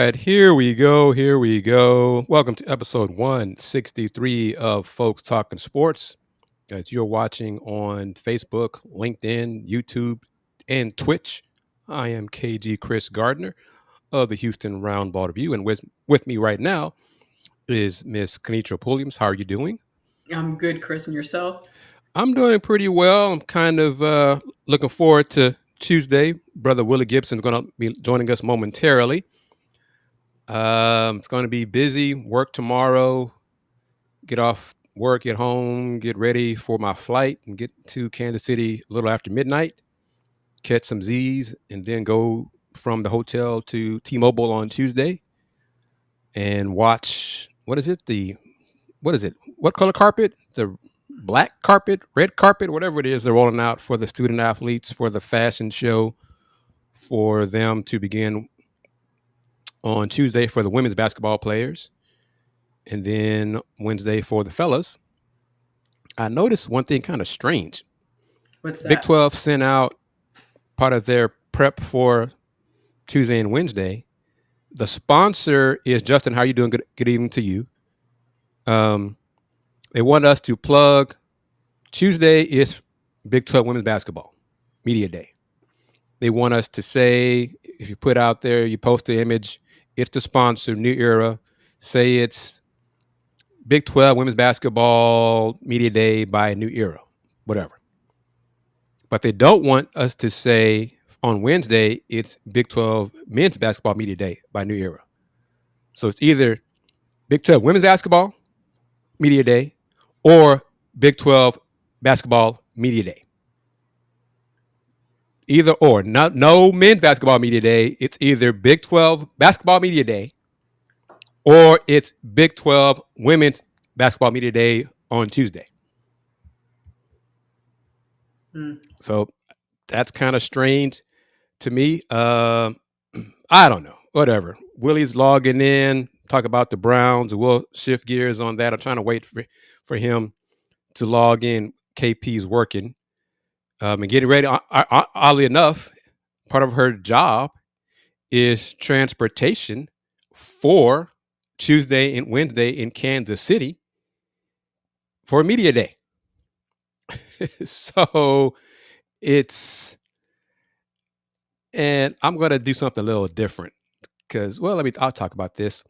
right, here we go. Here we go. Welcome to episode 163 of Folks Talkin Sports. As you're watching on Facebook, LinkedIn, YouTube, and Twitch, I am KG Kris Gardner of the Houston Roundball Review. And with me right now is Miss Kennetra Pulliams. How are you doing? I'm good, Kris, and yourself? I'm doing pretty well. I'm kind of looking forward to Tuesday. Brother Willy Gibson is going to be joining us momentarily. It's going to be busy. Work tomorrow. Get off work, get home, get ready for my flight, and get to Kansas City a little after midnight. Catch some Z's, and then go from the hotel to T-Mobile on Tuesday, and watch. What is it? What color carpet? The black carpet, red carpet, whatever it is they're rolling out for the student athletes for the fashion show for them to begin on Tuesday for the women's basketball players, and then Wednesday for the fellas. I noticed one thing kind of strange. What's that? Big 12 sent out part of their prep for Tuesday and Wednesday. The sponsor is Justin. How are you doing? Good evening to you. They want us to plug Tuesday is Big 12 women's basketball media day. They want us to say, if you put out there, you post the image, it's the sponsor, New Era. Say it's Big 12 women's basketball media day by New Era, whatever. But they don't want us to say on Wednesday, it's Big 12 men's basketball media day by New Era. So it's either Big 12 women's basketball media day or Big 12 basketball media day. Either or. No men's basketball media day. It's either Big 12 basketball media day or it's Big 12 women's basketball media day on Tuesday. So that's kind of strange to me. I don't know. Whatever. Willie's logging in, talk about the Browns. We'll shift gears on that. I'm trying to wait for him to log in. KP's working. And getting ready. Oddly enough, part of her job is transportation for Tuesday and Wednesday in Kansas City for media day. So and I'm going to do something a little different because, I'll talk about this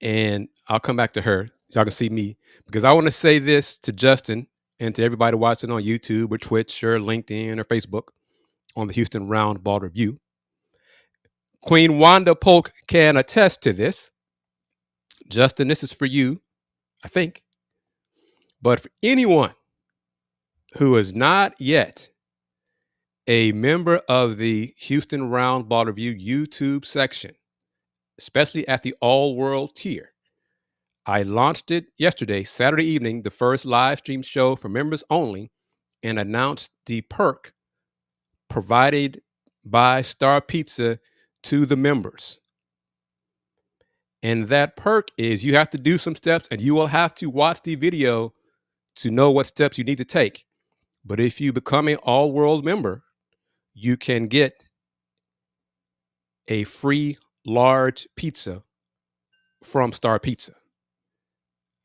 and I'll come back to her so y'all can see me, because I want to say this to Justin and to everybody watching on YouTube or Twitch or LinkedIn or Facebook on the Houston Roundball Review. Queen Wanda Polk can attest to this. Justin, this is for you, I think. But for anyone who is not yet a member of the Houston Roundball Review YouTube section, especially at the all-world tier, I launched it yesterday, Saturday evening, the first live stream show for members only, and announced the perk provided by Star Pizza to the members. And that perk is you have to do some steps, and you will have to watch the video to know what steps you need to take. But if you become an all-world member, you can get a free large pizza from Star Pizza.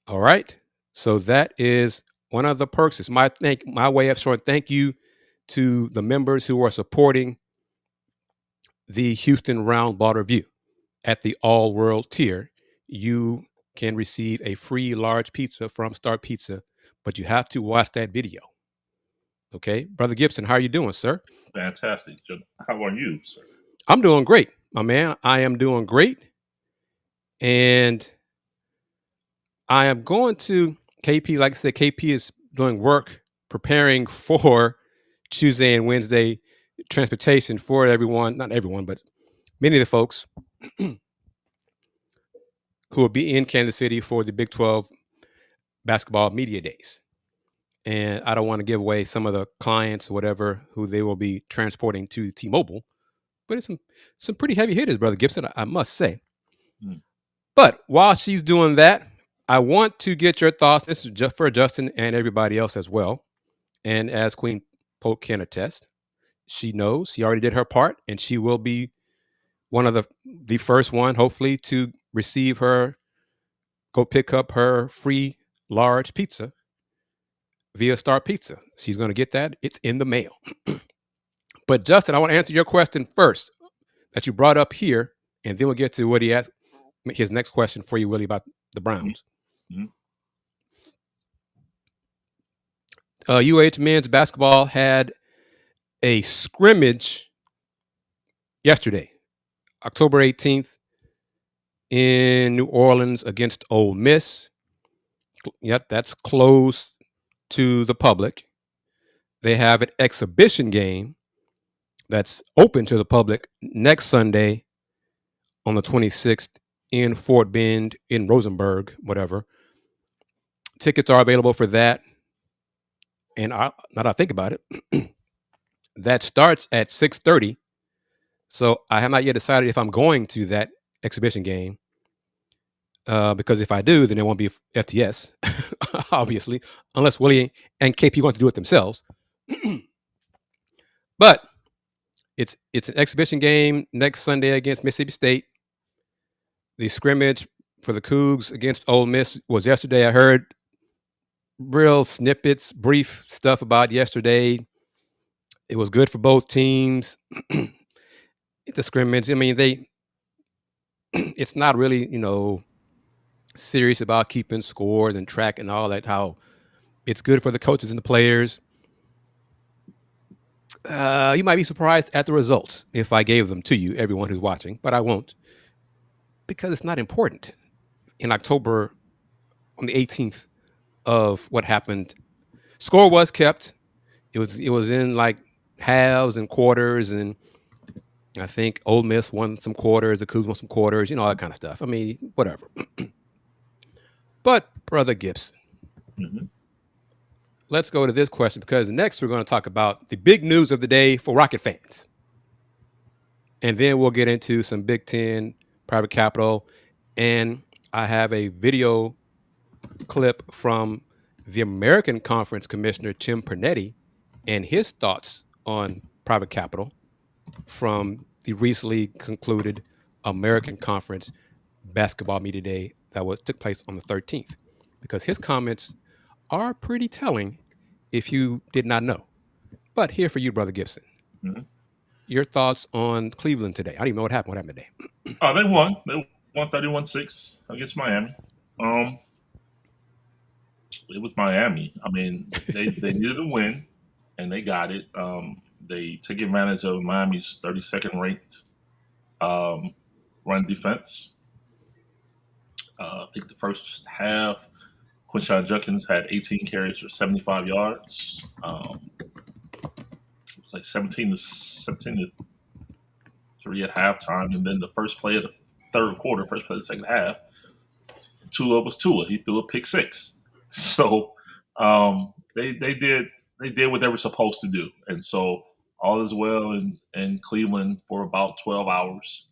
All right. So that is one of the perks. It's my way of showing thank you to the members who are supporting the Houston Roundball Review. At the all-world tier, you can receive a free large pizza from Star Pizza, but you have to watch that video. Okay, Brother Gibson, how are you doing, sir? Fantastic. How are you, sir? I'm doing great, my man. I am doing great. And I am going to KP, like I said, KP is doing work preparing for Tuesday and Wednesday transportation for everyone, not everyone, but many of the folks who will be in Kansas City for the Big 12 basketball media days. And I don't want to give away some of the clients or whatever who they will be transporting to T-Mobile, but it's some pretty heavy hitters, Brother Gibson, I must say. But while she's doing that, I want to get your thoughts. This is just for Justin and everybody else as well. And as Queen Polk can attest, she knows, she already did her part, and she will be one of the first one, hopefully, to receive go pick up her free large pizza via Star Pizza. She's going to get that. It's in the mail. But Justin, I want to answer your question first that you brought up here, and then we'll get to what he asked. His next question for you, Willie, about the Browns. Mm-hmm. UH men's basketball had a scrimmage yesterday, October 18th, in New Orleans against Ole Miss. Yep, that's closed to the public. They have an exhibition game that's open to the public next Sunday on the 26th in Fort Bend, in Rosenberg, whatever. Tickets are available for that. And now that I think about it, that starts at 6:30. So I have not yet decided if I'm going to that exhibition game. Because if I do, then it won't be FTS, obviously, unless Willie and KP want to do it themselves. But it's an exhibition game next Sunday against Mississippi State. The scrimmage for the Cougs against Ole Miss was yesterday. I heard real snippets, brief stuff about yesterday. It was good for both teams. It's a scrimmage. I mean, it's not really, serious about keeping scores and track and all that, how it's good for the coaches and the players. You might be surprised at the results if I gave them to you, everyone who's watching, but I won't, because it's not important. In October, on the 18th of what happened, score was kept. It was in like halves and quarters, and I think Ole Miss won some quarters, the Cougs won some quarters, all that kind of stuff. I mean, whatever. But Brother Gibson, let's go to this question, because next we're going to talk about the big news of the day for Rocket fans. And then we'll get into some Big Ten, private capital. And I have a video clip from the American Conference Commissioner, Tim Pernetti, and his thoughts on private capital from the recently concluded American Conference basketball media day that took place on the 13th. Because his comments are pretty telling if you did not know. But here for you, Brother Gibson. Mm-hmm. Your thoughts on Cleveland today. I don't even know what happened today. Oh, they won. They won 31-6 against Miami. It was Miami. I mean, they needed a win, and they got it. They took advantage of Miami's 32nd ranked run defense. I think the first half, Quinshon Judkins had 18 carries for 75 yards. It was like 17 to 3 at halftime, and then the first play of the third quarter, first play of the second half, Tua was Tua. He threw a pick six. So they did what they were supposed to do, and so all is well in Cleveland for about 12 hours.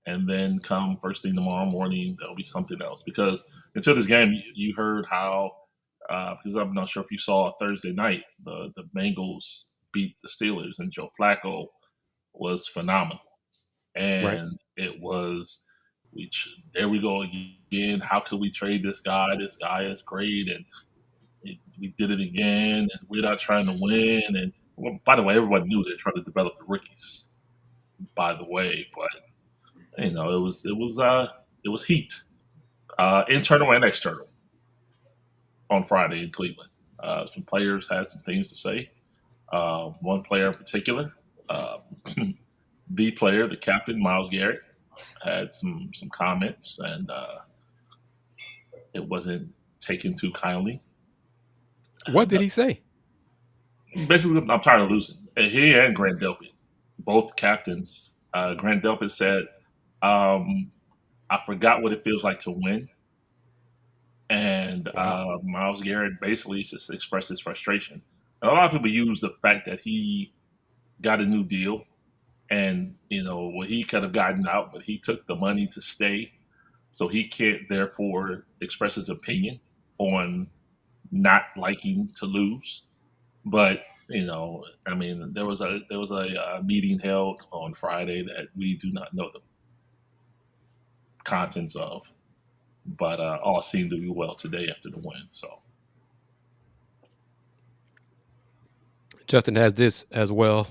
And then come first thing tomorrow morning, there'll be something else. Because until this game, you heard how, because I'm not sure if you saw Thursday night, the Bengals beat the Steelers, and Joe Flacco was phenomenal. And It was, there we go again. How could we trade this guy? This guy is great. And we did it again. And we're not trying to win. And well, by the way, everyone knew they're trying to develop the rookies, by the way. But it was heat, internal and external, on Friday in Cleveland. Some players had some things to say. One player in particular, the player, the captain, Myles Garrett, had some comments, and it wasn't taken too kindly. What did he say? Basically, I'm tired of losing. He and Grant Delpit, both captains. Grant Delpit said, I forgot what it feels like to win. And Myles Garrett basically just expressed his frustration. And a lot of people use the fact that he got a new deal and, he could have gotten out, but he took the money to stay. So he can't therefore express his opinion on not liking to lose. But, there was a meeting held on Friday that we do not know contents of. But all seemed to be well today after the win. So Justin has this as well.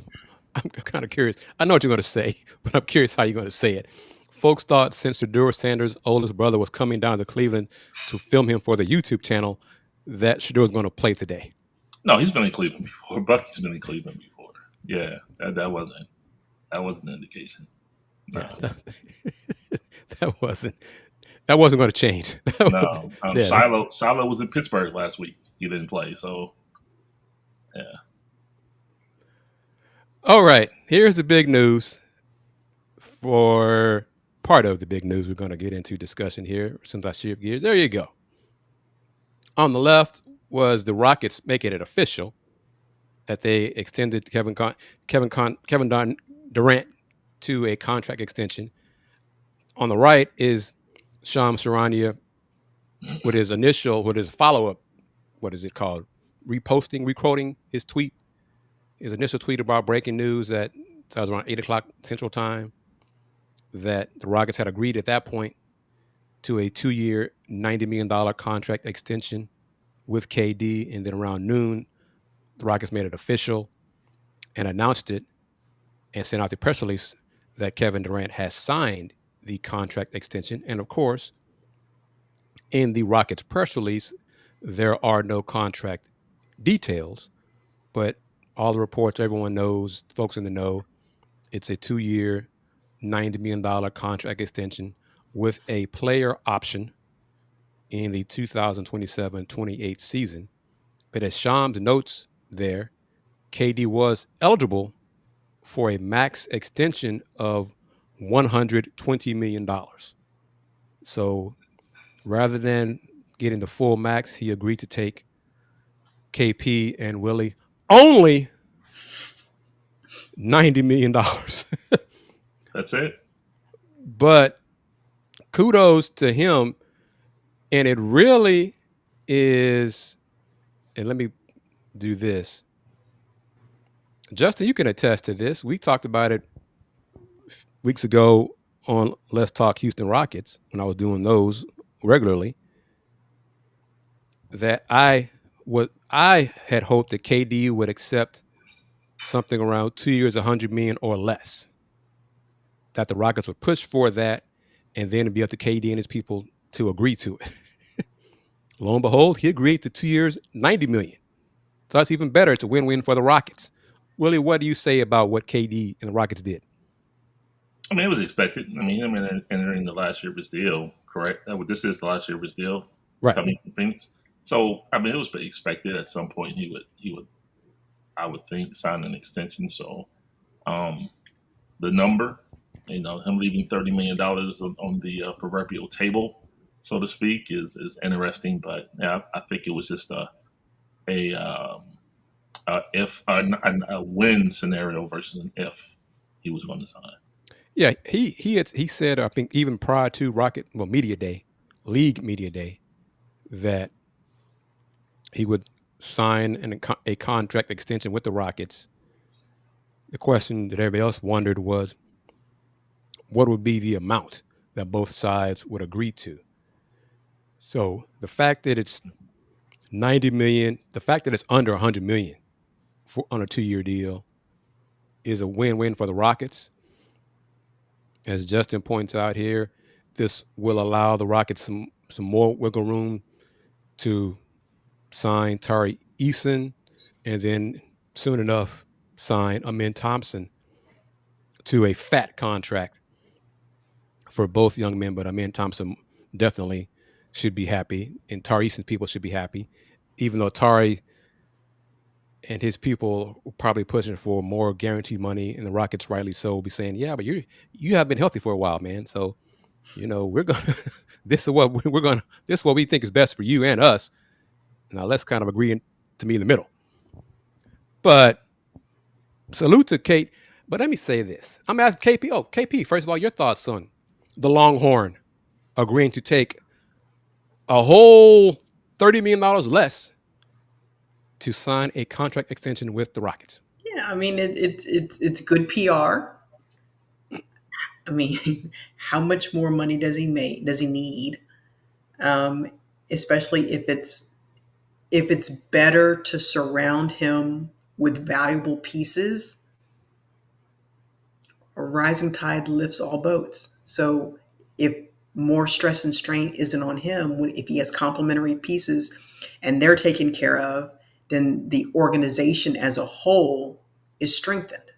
I'm kind of curious. I know what you're going to say, but I'm curious how you're going to say it. Folks thought since Shedeur Sanders' oldest brother was coming down to Cleveland to film him for the YouTube channel, that Shedeur was going to play today. no, he's been in Cleveland before. Bucky's been in Cleveland before. Yeah, that wasn't an indication. No. Yeah, that wasn't going to change. No, Shiloh was in Pittsburgh last week. He didn't play, so yeah. All right, here's the big news. For part of the big news, we're going to get into discussion here since I shift gears. There you go. On the left was the Rockets making it official that they extended Kevin Durant to a contract extension. On the right is Shams Charania with his follow-up, what is it called? Requoting his tweet, his initial tweet about breaking news that was around 8 o'clock Central Time, that the Rockets had agreed at that point to a 2-year, $90 million contract extension with KD. And then around noon, the Rockets made it official and announced it and sent out the press release that Kevin Durant has signed the contract extension. And of course, in the Rockets press release, there are no contract details, but all the reports, everyone knows, folks in the know, it's a 2-year, $90 million contract extension with a player option in the 2027-28 season. But as Shams notes there, KD was eligible for a max extension of $120 million. So rather than getting the full max, he agreed to take KP and Willy only $90 million. That's it. But kudos to him. And it really is, and let me do this. Justin, you can attest to this. We talked about it weeks ago on Let's Talk Houston Rockets when I was doing those regularly, that I had hoped that KD would accept something around 2 years, $100 million or less. That the Rockets would push for that, and then it'd be up to KD and his people to agree to it. Lo and behold, he agreed to 2 years, $90 million. So that's even better. It's a win-win for the Rockets. Willie, what do you say about what KD and the Rockets did? I mean, it was expected. I mean, entering the last year of his deal, correct? This is the last year of his deal, right? Coming from Phoenix. So, I mean, it was expected at some point he would, I would think, sign an extension. So, the number, him leaving $30 million on the proverbial table, so to speak, is interesting. But yeah, I think it was just a win scenario versus an if he was going to sign. Yeah, he said, I think even prior to League Media Day, that he would sign a contract extension with the Rockets. The question that everybody else wondered was, what would be the amount that both sides would agree to? So the fact that it's $90 million, the fact that it's under $100 million on a 2-year deal is a win-win for the Rockets. As Justin points out here, this will allow the Rockets some more wiggle room to sign Tari Eason and then soon enough sign Amin Thompson to a fat contract for both young men. But Amin Thompson definitely should be happy, and Tari Eason's people should be happy, even though Tari and his people are probably pushing for more guaranteed money, and the Rockets, rightly so, will be saying, "Yeah, but you have been healthy for a while, man. So, we're gonna this is what we think is best for you and us. Now let's kind of agree to meet in the middle." But salute to Kate. But let me say this: I'm asking KP. Oh, KP, first of all, your thoughts on the Longhorn agreeing to take a whole $30 million less to sign a contract extension with the Rockets. Yeah, I mean it's good PR. I mean, how much more money does he make? Does he need? Um, Especially if it's better to surround him with valuable pieces. A rising tide lifts all boats. So if more stress and strain isn't on him, if he has complementary pieces and they're taken care of, then the organization as a whole is strengthened.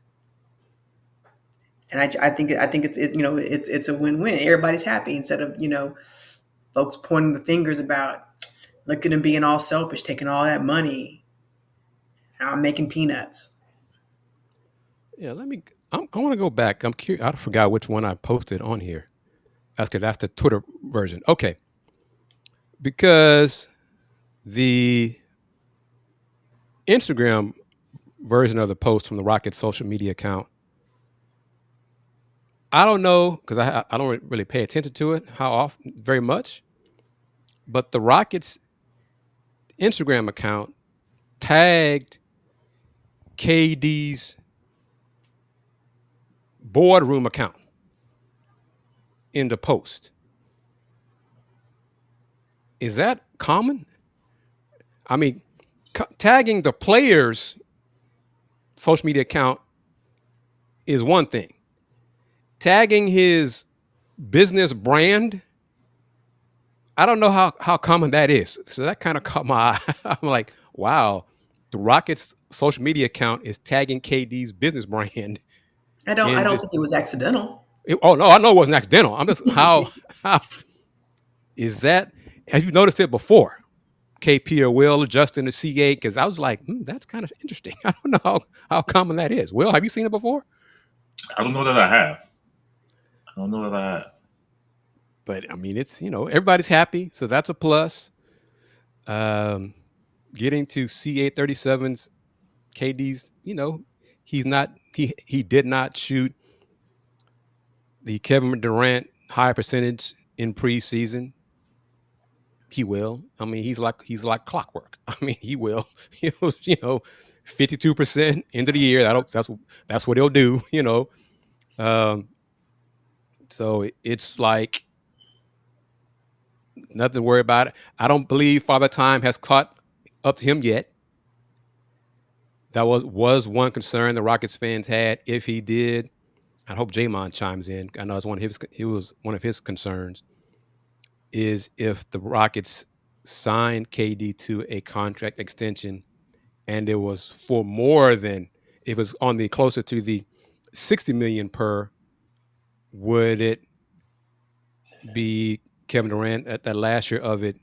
And I think it's a win-win. Everybody's happy instead of folks pointing the fingers about look at him being all selfish, taking all that money. I'm making peanuts. Yeah, I want to go back. I'm curious. I forgot which one I posted on here. That's the Twitter version. Okay, because the Instagram version of the post from the Rockets social media account, I don't know because I don't really pay attention to it how often, very much. But the Rockets Instagram account tagged KD's boardroom account in the post. Is that common? I mean, tagging the player's social media account is one thing. Tagging his business brand, I don't know how common that is. So that kind of caught my eye. I'm like, wow, the Rockets social media account is tagging KD's business brand. I don't think it was accidental. Oh no, I know it wasn't accidental. I'm just how is that? Have you noticed it before? KP or Will adjusting the CA, because I was like, that's kind of interesting. I don't know how common that is. Will, have you seen it before? I don't know that I have. But I mean, it's everybody's happy, so that's a plus. Getting to CA37's KD's, he did not shoot the Kevin Durant high percentage in preseason. He will. I mean, he's like clockwork. I mean, he will. He'll 52% into the year. That's what he'll do. So it's like nothing to worry about. I don't believe Father Time has caught up to him yet. That was one concern the Rockets fans had. If he did, I hope Jamon chimes in. I know it's one of his concerns. Is if the Rockets signed KD to a contract extension and it was for more than, if it was on the closer to the $60 million per, would it be Kevin Durant at that last year of it?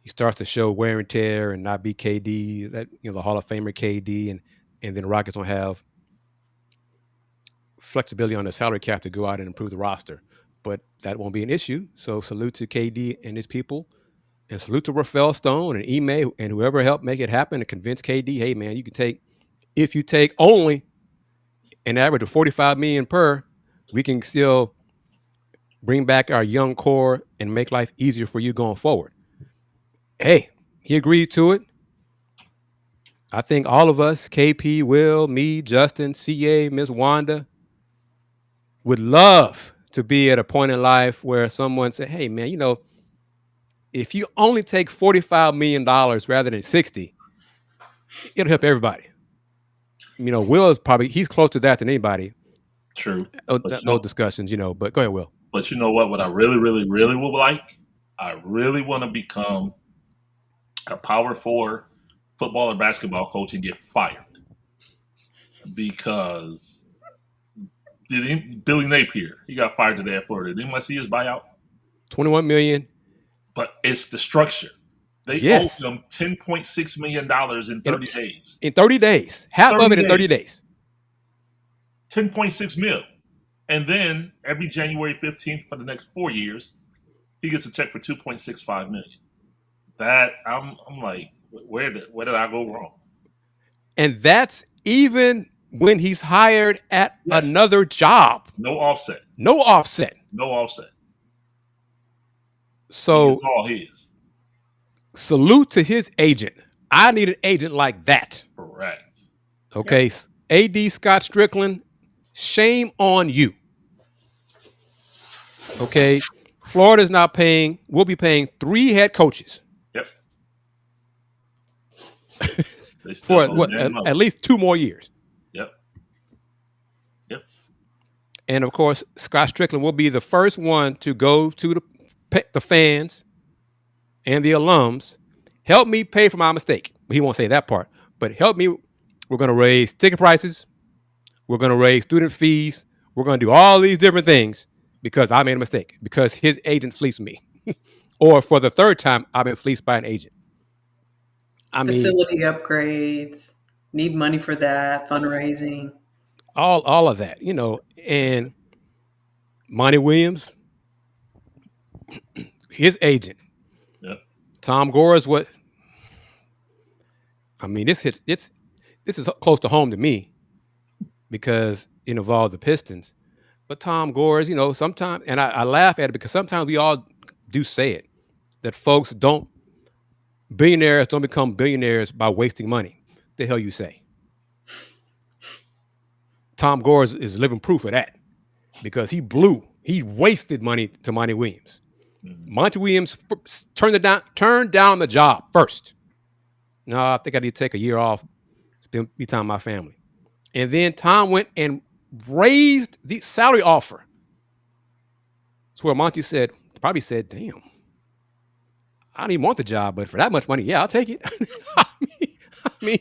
He starts to show wear and tear and not be KD, that the Hall of Famer KD, and then the Rockets don't have flexibility on the salary cap to go out and improve the roster. But that won't be an issue. So salute to KD and his people, and salute to Rafael Stone and Ime and whoever helped make it happen and convince KD, hey man, if you take only an average of $45 million per, we can still bring back our young core and make life easier for you going forward. Hey, he agreed to it. I think all of us, KP, Will, me, Justin, CA, Miss Wanda, would love to be at a point in life where someone said, hey man, if you only take $45 million rather than 60, it'll help everybody. Will is he's close to that than anybody. True. No discussions, but go ahead, Will. But you know what I really, really, really would like? I really want to become a Power 4 football or basketball coach and get fired. Because Billy Napier, he got fired today at Florida. Did anyone see his buyout? $21 million. But it's the structure. They owe him $10.6 million in 30 days. In 30 days. Half of it in 30 days. 10.6 mil. And then every January 15th for the next 4 years, he gets a check for $2.65 million. That I'm like, where did I go wrong? And that's even when he's hired at another job. No offset. So it's all his. Salute to his agent. I need an agent like that. Correct. Okay. AD Scott Strickland, shame on you. Okay. Florida's not paying, we'll be paying 3 head coaches. Yep. They still For owe what, them money. at least 2 more years. Yep. Yep. And of course, Scott Strickland will be the first one to go to the fans and the alums. Help me pay for my mistake. He won't say that part, but help me. We're going to raise ticket prices. We're going to raise student fees. We're going to do all these different things because I made a mistake, because his agent fleeced me. Or for the 3rd time, I've been fleeced by an agent. I mean, Facility upgrades, need money for that, fundraising. all of that, and Monty Williams, his agent. Yep. Tom Gore is what. I mean, this is close to home to me because it involves the Pistons. But Tom Gore is, sometimes, and I laugh at it because sometimes we all do say it, that billionaires don't become billionaires by wasting money. The hell you say? Tom Gore is living proof of that because he wasted money to Monty Williams. Mm-hmm. Monty Williams turned down the job first. No, I think I need to take a year off, spend time with my family. And then Tom went and raised the salary offer. That's where Monty probably said, damn, I don't even want the job, but for that much money, yeah, I'll take it. I mean,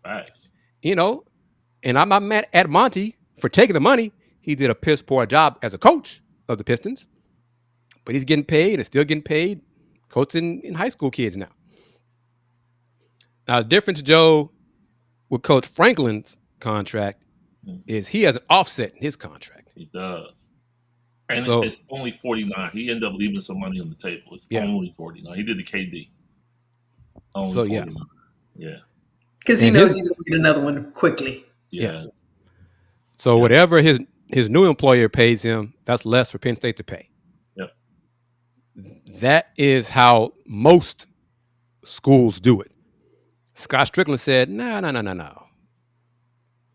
nice. And I'm not mad at Monty for taking the money. He did a piss poor job as a coach of the Pistons, but he's getting paid and still getting paid coaching in high school kids now. Now, the difference, Joe, with Coach Franklin's contract is he has an offset in his contract. He does. And so, it's only 49. He ended up leaving some money on the table. It's only 49. He did the KD. Only 49. Yeah. Because he knows he's going to get another one quickly. Yeah. So whatever his new employer pays him, that's less for Penn State to pay. Yep. That is how most schools do it. Scott Strickland said, no.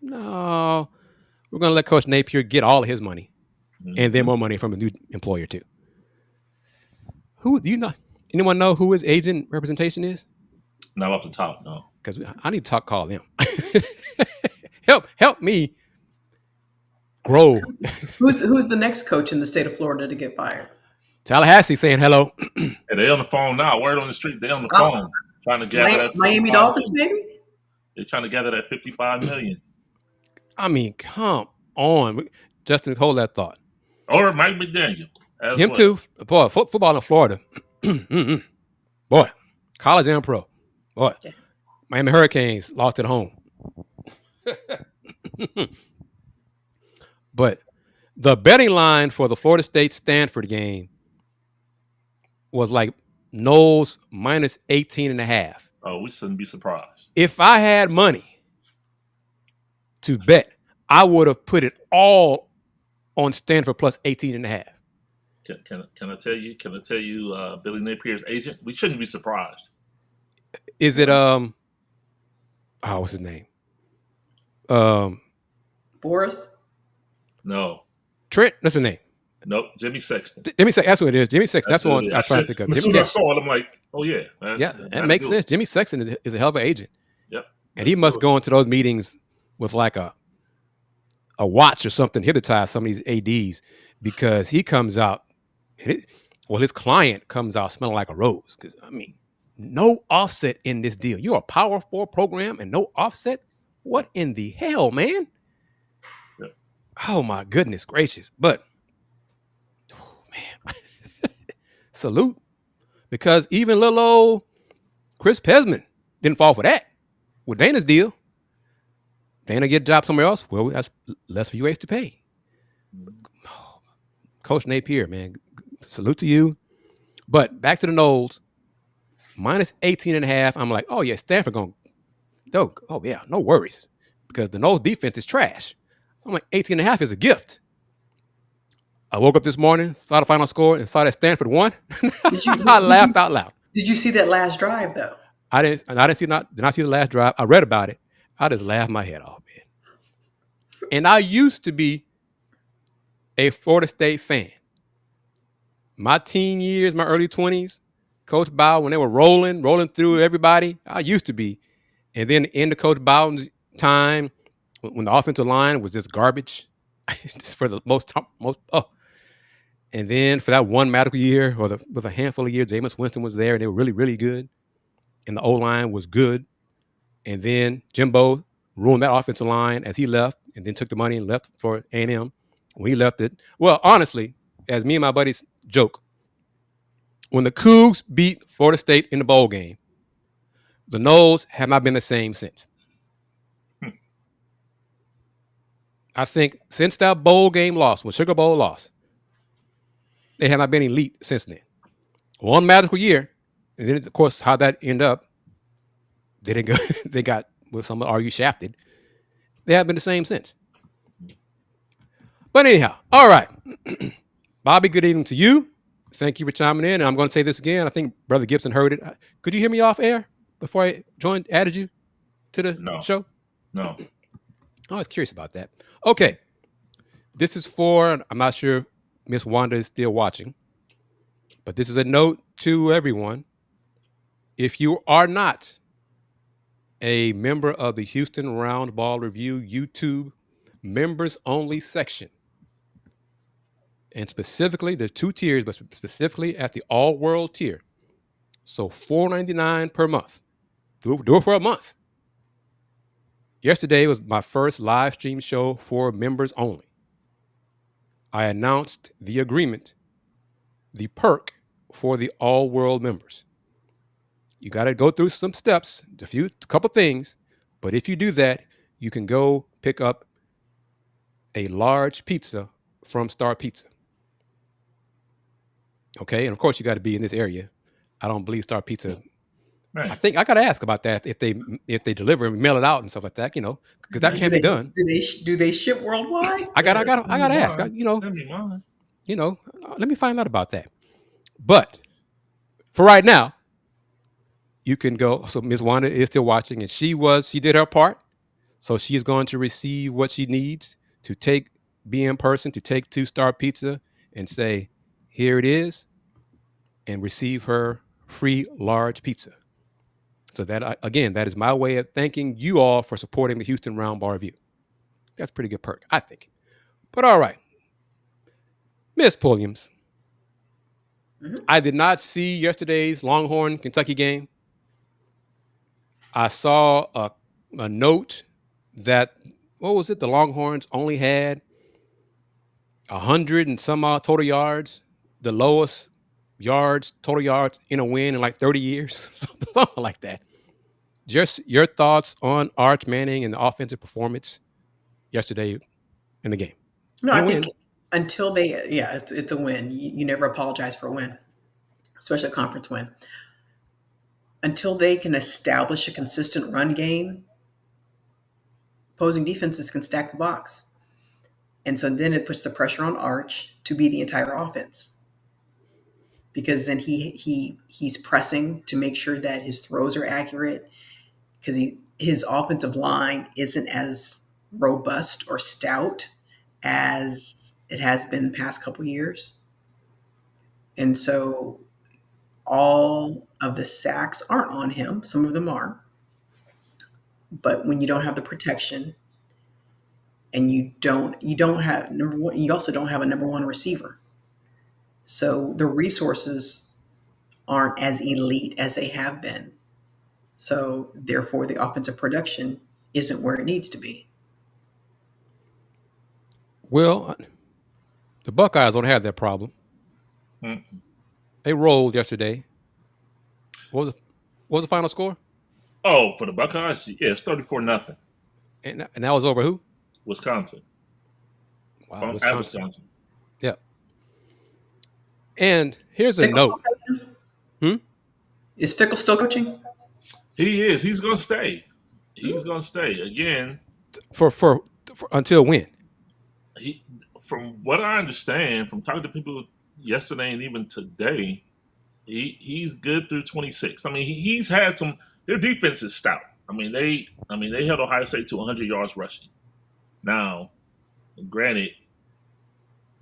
We're going to let Coach Napier get all of his money and then more money from a new employer too. Who do you know? Anyone know who his agent representation is? Not off the top, no. Because I need to call them. help me grow. Who's the next coach in the state of Florida to get fired? Tallahassee saying hello. Hey, they on the phone now. Word on the street, they on the phone trying to gather that Miami Dolphins, maybe. They're trying to gather that $55 million. I mean, come on, Justin, hold that thought. Or Mike McDaniel. Him too. Boy, football in Florida. Boy, college and pro. Boy, Miami Hurricanes lost at home. But the betting line for the Florida State-Stanford game was like Noles minus 18.5. Oh, we shouldn't be surprised. If I had money to bet, I would have put it all on Stanford plus 18.5. Can I tell you? Can I tell you Billy Napier's agent? We shouldn't be surprised. Is it what's his name? Boris? No. Trent, that's his name. Nope, Jimmy Sexton. Jimmy Sexton, that's what it is. Jimmy Sexton, that's what I was trying to think of. As soon as I saw it, I'm like, oh yeah. That makes sense. Jimmy Sexton is a hell of an agent. Yep. And he must go into those meetings with like a watch or something, hypnotize some of these ADs, because he comes out, his client comes out smelling like a rose. Because, I mean, no offset in this deal. You're a Power 4 program and no offset? What in the hell, man? Yep. Oh, my goodness gracious. But, man, salute. Because even little old Chris Pesman didn't fall for that with Dana's deal. Dana get a job somewhere else. Well, that's less for UH to pay. Coach Napier, man, salute to you. But back to the Noles, minus 18.5. I'm like, oh yeah, Stanford going. Oh yeah, no worries, because the Noles defense is trash. I'm like, 18.5 is a gift. I woke up this morning, saw the final score, and saw that Stanford won. I laughed out loud. Did you see that last drive though? I didn't see the last drive. I read about it. I just laughed my head off, man. And I used to be a Florida State fan. My teen years, my early 20s, Coach Bow, when they were rolling through everybody, I used to be. And then in the Coach Bowden's time, when the offensive line was just garbage, just for the most. And then for that one magical year, or with a handful of years, Jameis Winston was there, and they were really, really good. And the O-line was good. And then Jimbo ruined that offensive line as he left, and then took the money and left for A&M. When he left it, well, honestly, as me and my buddies joke, when the Cougs beat Florida State in the bowl game, the Noles have not been the same since. I think since that bowl game loss, when Sugar Bowl lost, they have not been elite since then. One magical year, and then of course how that ended up, they didn't go. They got, well, some would argue, shafted. They haven't been the same since. But anyhow, all right, Bobby. Good evening to you. Thank you for chiming in. And I'm going to say this again. I think Brother Gibson heard it. Could you hear me off air before I added you to the show? No. I was curious about that. Okay. This is for, I'm not sure if Miss Wanda is still watching, but this is a note to everyone. If you are not a member of the Houston Roundball Review YouTube members only section, and specifically, there's 2 tiers, but specifically at the all world tier. So $4.99 per month. Do it for a month. Yesterday was my first live stream show for members only. I announced the agreement, the perk for the all world members. You got to go through some steps, a couple things, but if you do that, you can go pick up a large pizza from Star Pizza. Okay, and of course you got to be in this area. I don't believe Star Pizza. Right. I think I got to ask about that if they deliver and mail it out and stuff like that, because that can't be done. Do they ship worldwide? I got to ask. Let me find out about that. But for right now, you can go. So Ms. Wanda is still watching, and she did her part. So she is going to receive what she needs to be in person, to take to Star Pizza and say, here it is, and receive her free large pizza. So that, again, that is my way of thanking you all for supporting the Houston Roundball Review. That's a pretty good perk, I think. But all right, Miss Pulliams, I did not see yesterday's Longhorn Kentucky game. I saw a note that, what was it? The Longhorns only had 100 and some odd total yards, the lowest total yards in a win in like 30 years, something like that. Just your thoughts on Arch Manning and the offensive performance yesterday in the game. No, I think until it's a win. You never apologize for a win, especially a conference win. Until they can establish a consistent run game, opposing defenses can stack the box. And so then it puts the pressure on Arch to be the entire offense. Because then he's pressing to make sure that his throws are accurate, because his offensive line isn't as robust or stout as it has been the past couple years. And so all of the sacks aren't on him. Some of them are. But when you don't have the protection, and you don't have number one, you also don't have a number one receiver. So the resources aren't as elite as they have been. So therefore, the offensive production isn't where it needs to be. Well, the Buckeyes don't have that problem. Mm-hmm. They rolled yesterday. What was the final score? Oh, for the Buckeyes, yeah, it's 34-0. And that was over who? Wisconsin. Wow, Wisconsin. Yeah. And here's a note. Is Fickell still coaching? He is. He's going to stay. He's going to stay again. For until when? From what I understand, from talking to people yesterday and even today, he's good through 26. I mean, he's had some. Their defense is stout. They held Ohio State to 100 yards rushing. Now, granted,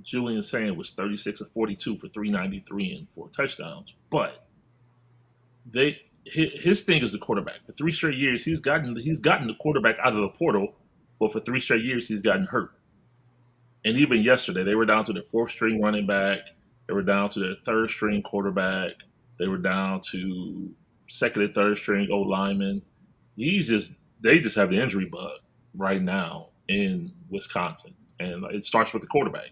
Julian Sand was 36 of 42 for 393 and 4 touchdowns. But his thing is the quarterback. For 3 straight years, he's gotten the quarterback out of the portal, but for 3 straight years, he's gotten hurt. And even yesterday, they were down to their 4th string running back. They were down to their 3rd string quarterback. They were down to 2nd and 3rd string O lineman. They just have the injury bug right now in Wisconsin, and it starts with the quarterback.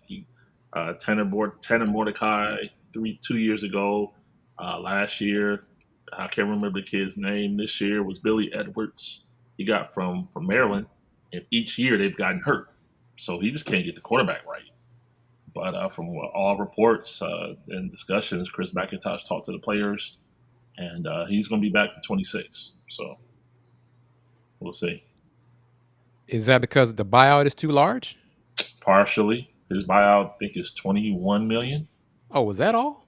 Tanner Mordecai 2 years ago. Last year, I can't remember the kid's name. This year was Billy Edwards. He got from Maryland, and each year they've gotten hurt. So he just can't get the quarterback right. But from all reports and discussions, Chris McIntosh talked to the players, and he's going to be back for 26. So we'll see. Is that because the buyout is too large? Partially. His buyout, I think, is $21 million. Oh, was that all?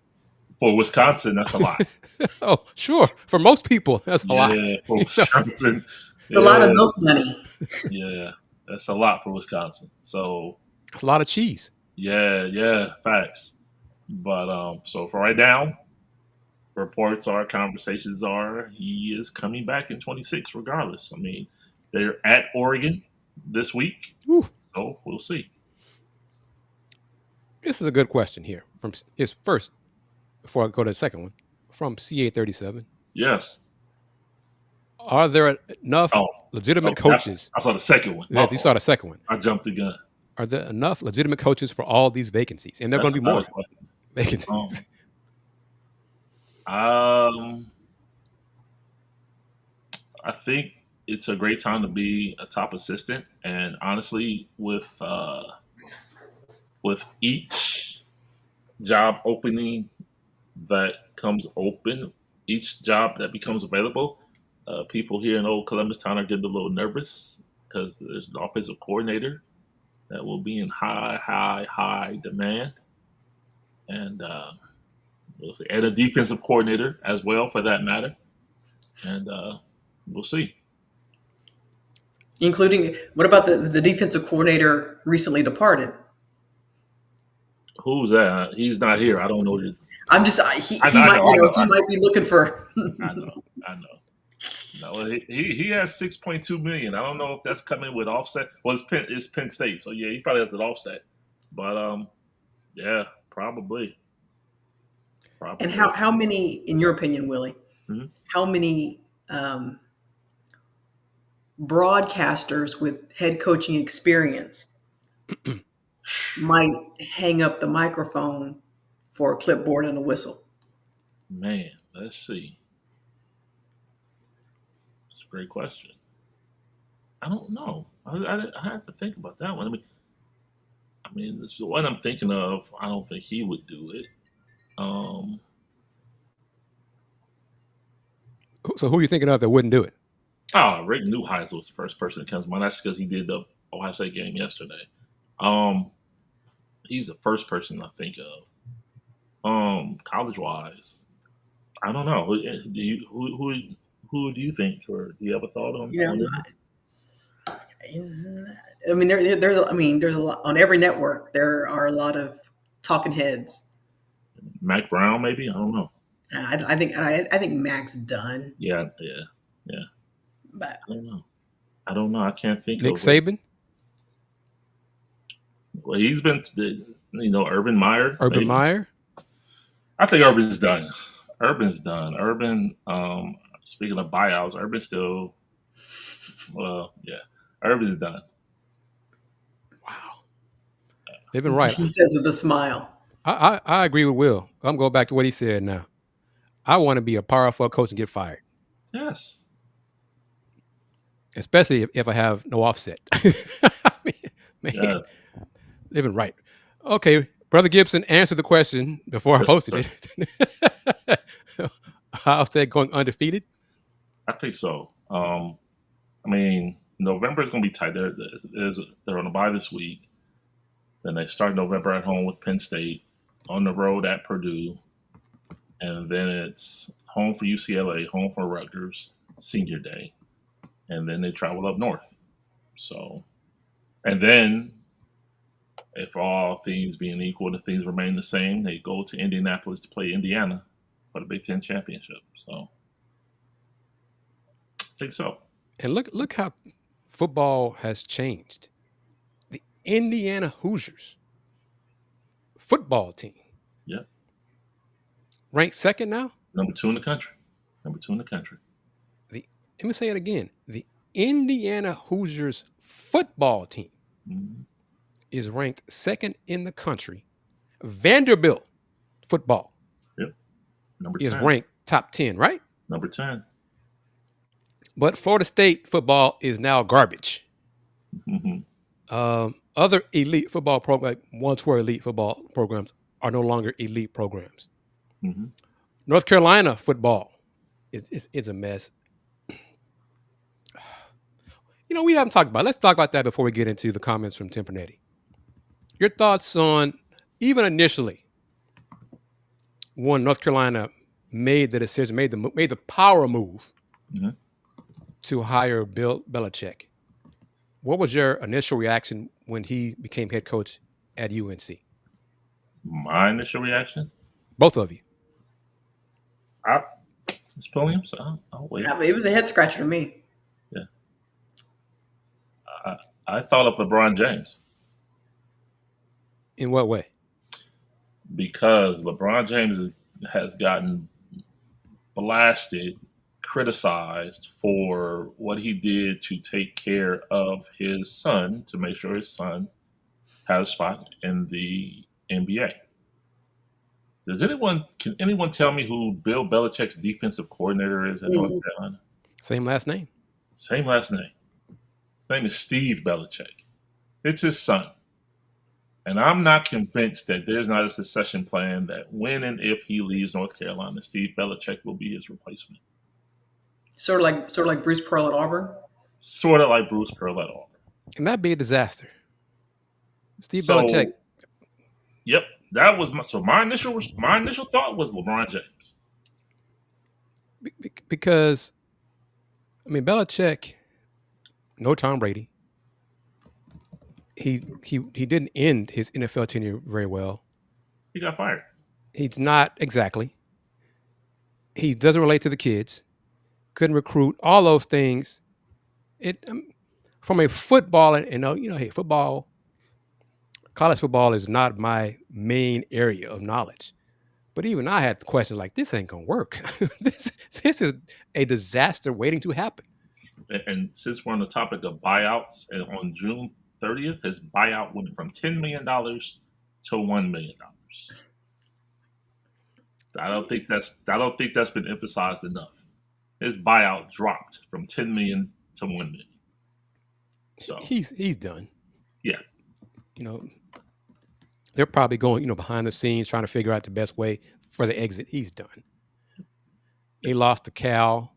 For Wisconsin, that's a lot. Oh, sure. For most people, that's a lot. Yeah, for Wisconsin. It's a lot of milk money. Yeah, that's a lot for Wisconsin. So it's a lot of cheese. Yeah, facts. But so for right now, reports are, conversations are, he is coming back in 26 regardless. I mean, they're at Oregon this week. Ooh. So we'll see. This is a good question here from his first, before I go to the second one, from CA37. Yes. Are there enough legitimate coaches? I saw the second one. Yeah, you saw the second one. I jumped the gun. Are there enough legitimate coaches for all these vacancies? And there are going to be more vacancies. I think it's a great time to be a top assistant. And honestly, with each job opening that comes open, each job that becomes available, people here in Old Columbus Town are getting a little nervous because there's an offensive coordinator that will be in high demand, and we'll see, and a defensive coordinator as well, for that matter, and we'll see. Including, what about the defensive coordinator recently departed? Who's that? He's not here. I don't know. I'm just he might be looking for. I know. No, he has $6.2 million. I don't know if that's coming with offset. Well, it's Penn State, so yeah, he probably has an offset. But yeah, probably. And how many, in your opinion, Willie? Mm-hmm. How many broadcasters with head coaching experience might hang up the microphone for a clipboard and a whistle? Man, let's see. That's a great question. I don't know. I have to think about that one. I mean, this is what I'm thinking of. I don't think he would do it. So who are you thinking of that wouldn't do it? Oh, Rick Neuheisel was the first person that comes to mind. That's because he did the Ohio State game yesterday. He's the first person I think of. College-wise, I don't know. Who do you think, or do you have a thought on? Yeah, I mean, there's a lot on every network. There are a lot of talking heads. Mac Brown, maybe, I don't know. I think Mac's done. Yeah. But I don't know. I can't think. Nick Saban. Well, he's been, Urban Meyer. Urban Meyer. I think Urban's done. Urban. Speaking of buyouts, Urban's still. Well, yeah, Urban's done. Wow. They've been right. He says with a smile. I agree with Will. I'm going back to what he said now. I want to be a powerful coach and get fired. Yes. Especially if I have no offset. I mean, man, yes. Living right. Okay, Brother Gibson answered the question before I posted it. Ohio State going undefeated? I think so. November is going to be tight. They're on a bye this week. Then they start November at home with Penn State, on the road at Purdue, and then it's home for UCLA, home for Rutgers, senior day, and then they travel up north. So, and then If all things being equal, if things remain the same, they go to Indianapolis to play Indiana for the Big Ten championship. So I think so. And look how football has changed. The Indiana Hoosiers football team. Yep. Ranked second now? Number 2 in the country. Number 2 in the country. Let me say it again. The Indiana Hoosiers football team is ranked second in the country. Vanderbilt football Number is 10. ranked top 10, right? Number 10. But Florida State football is now garbage. Other elite football programs, once were elite football programs, are no longer elite programs. North Carolina football is a mess. You know, we haven't talked about it. Let's talk about that before we get into the comments from Tim Pernetti. Your thoughts on, even initially, when North Carolina made the decision, made the power move to hire Bill Belichick. What was your initial reaction when he became head coach at UNC? My initial reaction? Both of you. Ms. Pulliams? I'll wait. I mean, it was a head scratcher to me. Yeah. I thought of LeBron James. In what way? Because LeBron James has gotten blasted, criticized for what he did to take care of his son, to make sure his son had a spot in the NBA. Can anyone tell me who Bill Belichick's defensive coordinator is at North Carolina? Same last name. Same last name. His name is Steve Belichick. It's his son. And I'm not convinced that there's not a succession plan that when and if he leaves North Carolina, Steve Belichick will be his replacement. Sort of like Bruce Pearl at Auburn. Sort of like Bruce Pearl at Auburn. And that'd be a disaster. Steve Belichick. Yep, that was my initial thought was LeBron James. Because, I mean, Belichick, no Tom Brady. He didn't end his NFL tenure very well. He got fired. He's not exactly. He doesn't relate to the kids. Couldn't recruit. All those things. From a football, and hey, football, college football is not my main area of knowledge. But even I had questions like, this ain't gonna work. This is a disaster waiting to happen. And since we're on the topic of buyouts, and on June 30th, his buyout went from $10 million to $1 million. I don't think that's been emphasized enough. His buyout dropped from $10 million to $1 million. So he's done. Yeah. They're probably going, behind the scenes trying to figure out the best way for the exit. He's done. He lost to Cal.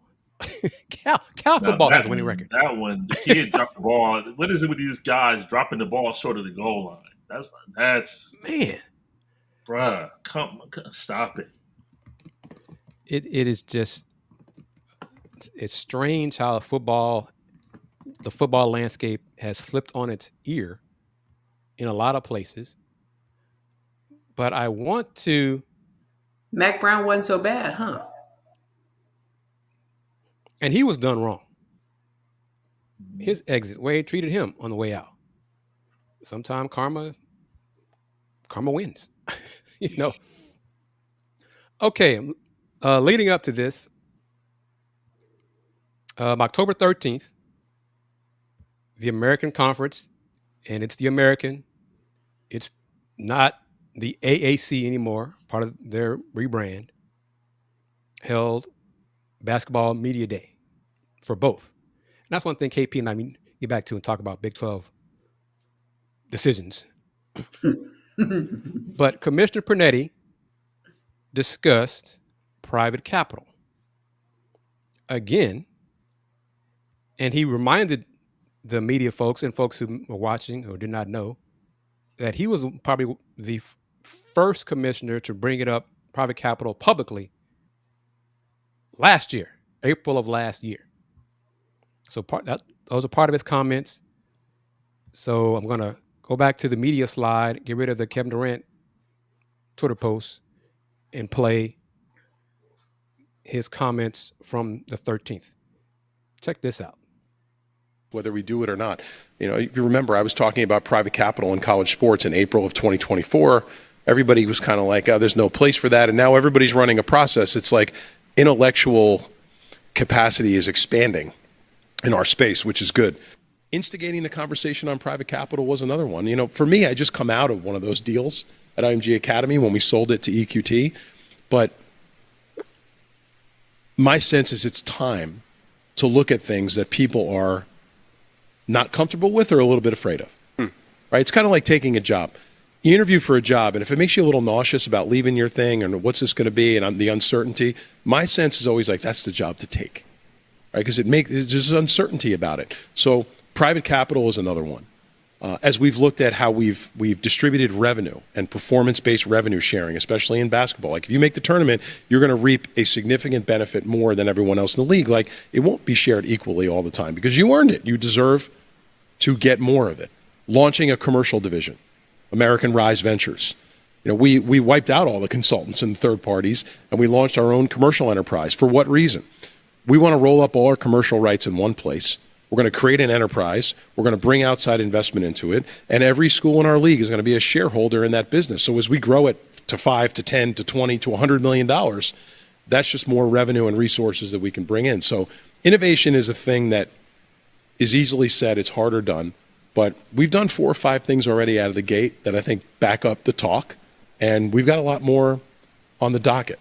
Cal football has a winning record. That one, the kid dropped the ball. What is it with these guys dropping the ball short of the goal line? That's man, bruh. Come stop it. It is just, it's strange how the football landscape has flipped on its ear in a lot of places. But I want to. Mac Brown wasn't so bad, huh? And he was done wrong. His exit, way he treated him on the way out. Sometimes karma wins. Okay, leading up to this, October 13th, the American Conference, and it's the American. It's not the AAC anymore, part of their rebrand, held Basketball Media Day for both. And that's one thing KP and I get back to and talk about Big 12 decisions. But Commissioner Pernetti discussed private capital again, and he reminded the media folks and folks who were watching or did not know that he was probably the first commissioner to bring it up, private capital, publicly last year, April of last year. So those are part of his comments. So I'm going to Go back to the media slide, get rid of the Kevin Durant Twitter post, and play his comments from the 13th. Check this out. Whether we do it or not. If you remember, I was talking about private capital in college sports in April of 2024. Everybody was kind of like, oh, there's no place for that. And now everybody's running a process. It's like intellectual capacity is expanding in our space, which is good. Instigating the conversation on private capital was another one. For me, I just come out of one of those deals at IMG Academy when we sold it to EQT. But my sense is it's time to look at things that people are not comfortable with or a little bit afraid of. Right? It's kind of like taking a job. You interview for a job, and if it makes you a little nauseous about leaving your thing and what's this going to be and the uncertainty, my sense is always like that's the job to take, right? Because there's uncertainty about it. So private capital is another one. As we've looked at how we've distributed revenue and performance-based revenue sharing, especially in basketball. Like if you make the tournament, you're going to reap a significant benefit more than everyone else in the league. Like it won't be shared equally all the time because you earned it. You deserve to get more of it. Launching a commercial division, American Rise Ventures. We wiped out all the consultants and third parties, and we launched our own commercial enterprise. For what reason? We want to roll up all our commercial rights in one place. We're going to create an enterprise. We're going to bring outside investment into it. And every school in our league is going to be a shareholder in that business. So as we grow it to 5 to 10 to 20 to $100 million, that's just more revenue and resources that we can bring in. So innovation is a thing that is easily said. It's harder done. But we've done 4 or 5 things already out of the gate that I think back up the talk. And we've got a lot more on the docket.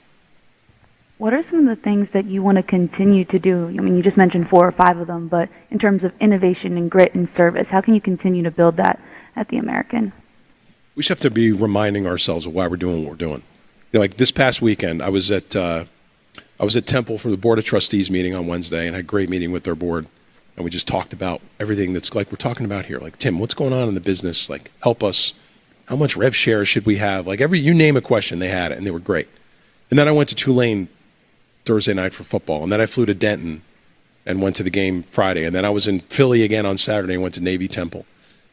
What are some of the things that you want to continue to do? I mean, you just mentioned 4 or 5 of them, but in terms of innovation and grit and service, how can you continue to build that at the American? We just have to be reminding ourselves of why we're doing what we're doing. Like this past weekend, I was at Temple for the Board of Trustees meeting on Wednesday and had a great meeting with their board. And we just talked about everything that's like we're talking about here. Like, Tim, what's going on in the business? Like, help us. How much rev share should we have? Like you name a question, they had it, and they were great. And then I went to Tulane Thursday night for football. And then I flew to Denton and went to the game Friday. And then I was in Philly again on Saturday and went to Navy Temple.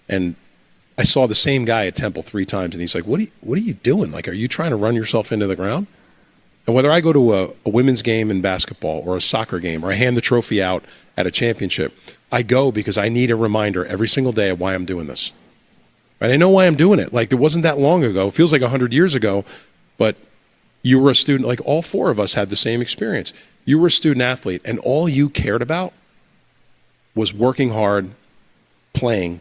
And I saw the same guy at Temple 3 times. And he's like, what are you doing? Like, are you trying to run yourself into the ground? And whether I go to a women's game in basketball or a soccer game or I hand the trophy out at a championship, I go because I need a reminder every single day of why I'm doing this. Right? I know why I'm doing it. Like, it wasn't that long ago. It feels like 100 years ago, but you were a student. Like, all 4 of us had the same experience. You were a student athlete, and all you cared about was working hard, playing,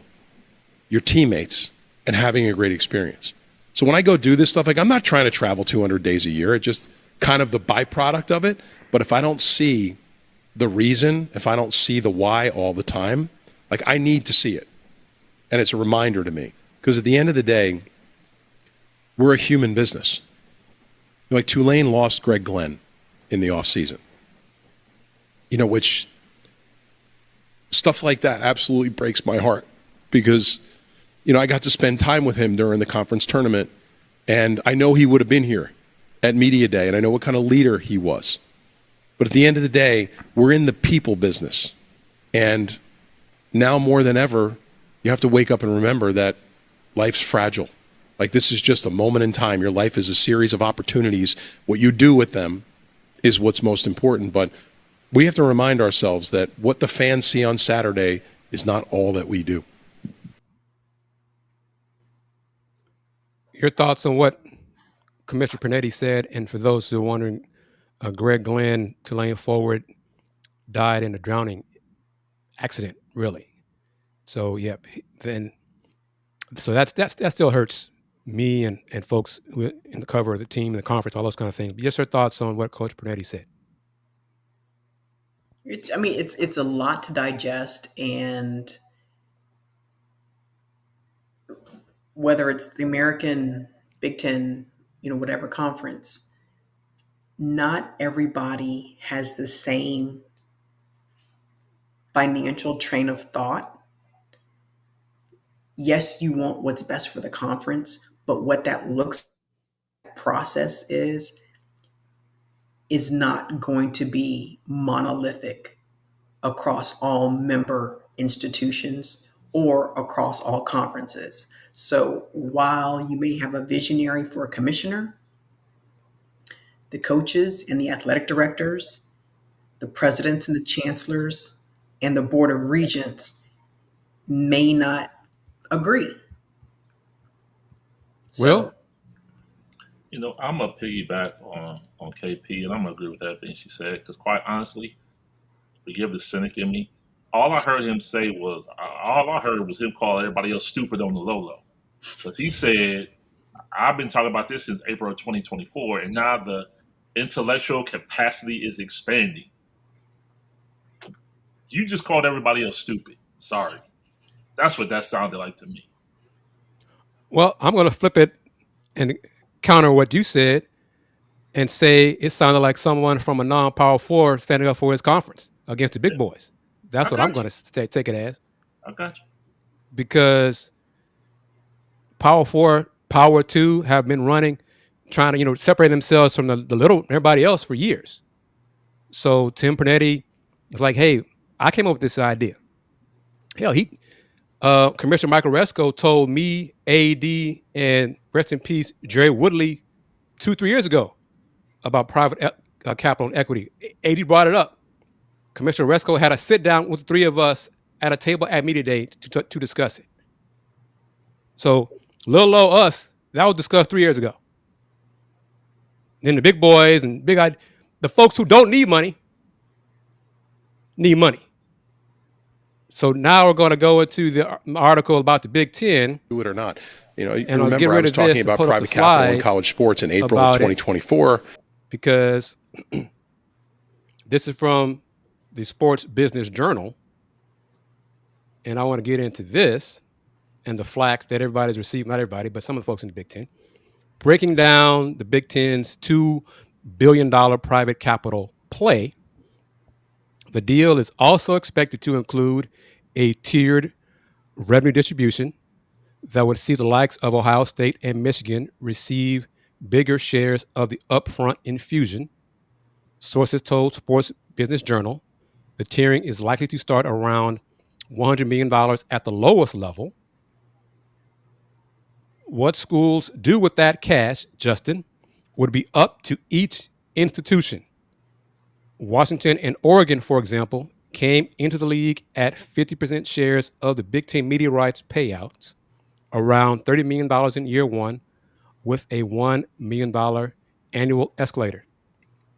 your teammates, and having a great experience. So when I go do this stuff, like, I'm not trying to travel 200 days a year. It's just kind of the byproduct of it. But if I don't see the reason, if I don't see the why all the time, like, I need to see it. And it's a reminder to me. Because at the end of the day, we're a human business. Like, Tulane lost Greg Glenn in the offseason. Which stuff like that absolutely breaks my heart because, I got to spend time with him during the conference tournament, and I know he would have been here at Media Day, and I know what kind of leader he was. But at the end of the day, we're in the people business. And now more than ever, you have to wake up and remember that life's fragile. Like, this is just a moment in time. Your life is a series of opportunities. What you do with them is what's most important. But we have to remind ourselves that what the fans see on Saturday is not all that we do. Your thoughts on what Commissioner Pernetti said, and for those who are wondering, Greg Glenn, Tulane forward, died in a drowning accident, really. So, so that still hurts me and folks who in the cover of the team, the conference, all those kind of things. But just your thoughts on what Coach Pernetti said. It's a lot to digest, and whether it's the American, Big Ten, whatever conference, not everybody has the same financial train of thought. Yes, you want what's best for the conference, but what that looks process is not going to be monolithic across all member institutions or across all conferences. So while you may have a visionary for a commissioner, the coaches and the athletic directors, the presidents and the chancellors, and the board of regents may not agree. Well, So I'm gonna piggyback on KP, and I'm gonna agree with everything she said. Because quite honestly, forgive the cynic in me. All I heard him say was, him call everybody else stupid on the low. Because he said, I've been talking about this since April of 2024, and now the intellectual capacity is expanding. You just called everybody else stupid. Sorry. That's what that sounded like to me. well, I'm going to flip it and counter what you said and say it sounded like someone from a non-power four standing up for his conference against the big boys. That's what I'm going to take it as. I got you. Because power four, power two have been running, trying to separate themselves from the little everybody else for years. So Tim Pernetti was like, "Hey, I came up with this idea." Hell, Commissioner Michael Resco told me, AD, and rest in peace, Jerry Woodley, 2-3 years ago about private capital and equity. AD brought it up. Commissioner Resco had a sit down with the three of us at a table at media day to discuss it. So little old us, that was discussed 3 years ago. Then the big boys and the folks who don't need money need money. So now we're going to go into the article about the Big Ten. Do it or not. And remember I was talking about private capital in college sports in April of 2024. Because this is from the Sports Business Journal. And I want to get into this and the flack that everybody's received, not everybody, but some of the folks in the Big Ten, breaking down the Big Ten's $2 billion private capital play. The deal is also expected to include a tiered revenue distribution that would see the likes of Ohio State and Michigan receive bigger shares of the upfront infusion. Sources told Sports Business Journal the tiering is likely to start around $100 million at the lowest level. What schools do with that cash, Justin, would be up to each institution. Washington and Oregon, for example, came into the league at 50% shares of the Big Ten media rights payouts, around $30 million in year one, with a $1 million annual escalator.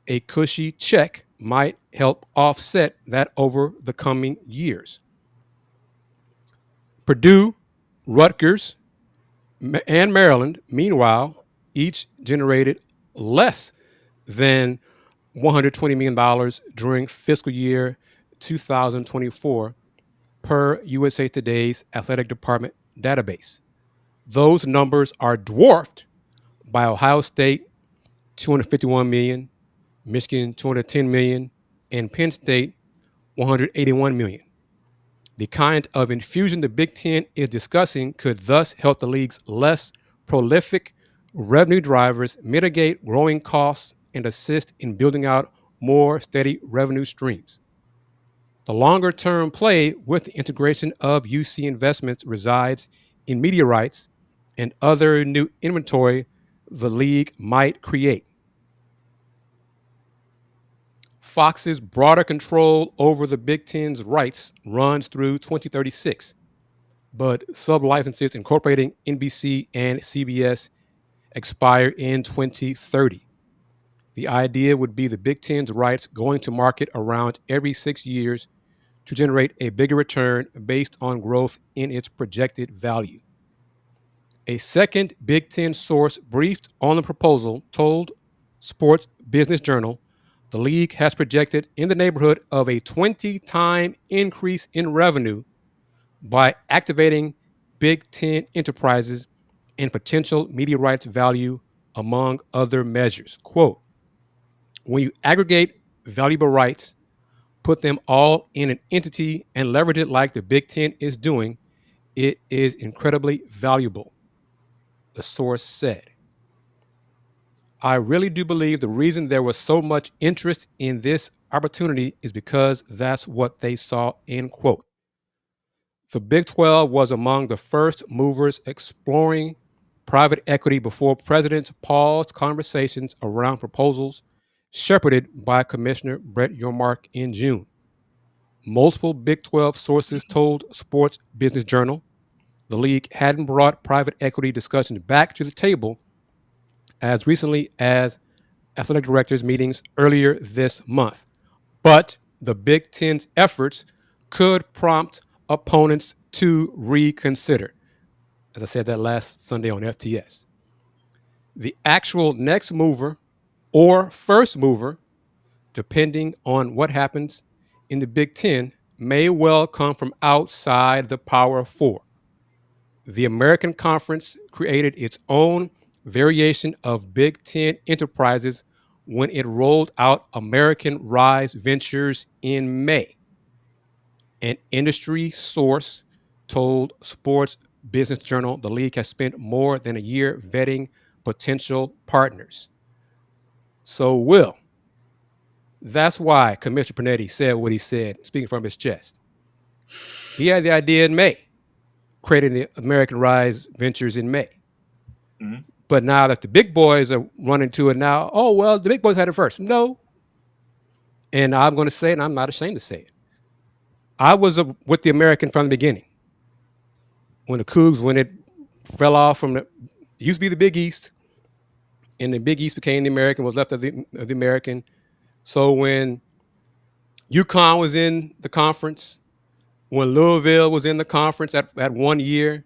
A cushy check might help offset that over the coming years. Purdue, Rutgers, and Maryland, meanwhile, each generated less than $120 million during fiscal year 2024 per USA Today's athletic department database. Those numbers are dwarfed by Ohio State, $251 million, Michigan, $210 million, and Penn State, $181 million. The kind of infusion the Big Ten is discussing could thus help the league's less prolific revenue drivers mitigate growing costs and assist in building out more steady revenue streams. The longer-term play with the integration of UC investments resides in media rights and other new inventory the league might create. Fox's broader control over the Big Ten's rights runs through 2036, but sub-licenses incorporating NBC and CBS expire in 2030. The idea would be the Big Ten's rights going to market around every 6 years to generate a bigger return based on growth in its projected value. A second Big Ten source briefed on the proposal told Sports Business Journal the league has projected in the neighborhood of a 20-time increase in revenue by activating Big Ten enterprises and potential media rights value, among other measures. Quote, when you aggregate valuable rights, put them all in an entity and leverage it like the Big Ten is doing, it is incredibly valuable, the source said. I really do believe the reason there was so much interest in this opportunity is because that's what they saw, end quote. The Big 12 was among the first movers exploring private equity before presidents paused conversations around proposals shepherded by Commissioner Brett Yormark in June. Multiple Big 12 sources told Sports Business Journal the league hadn't brought private equity discussions back to the table as recently as athletic directors' meetings earlier this month. But the Big Ten's efforts could prompt opponents to reconsider. As I said that last Sunday on FTS. The actual next mover or first mover, depending on what happens in the Big Ten, may well come from outside the Power Four. The American Conference created its own variation of Big Ten enterprises when it rolled out American Rise Ventures in May. An industry source told Sports Business Journal the league has spent more than a year vetting potential partners. So, Will, that's why Commissioner Pernetti said what he said, speaking from his chest. He had the idea in May, creating the American Rise Ventures in May. Mm-hmm. But now that the big boys are running to it now, oh, well, the big boys had it first. No. And I'm going to say it, and I'm not ashamed to say it. I was with the American from the beginning. When the Cougs, when it fell off from it used to be the Big East, and the Big East became the American, was left of the American. So when UConn was in the conference, when Louisville was in the conference at 1 year,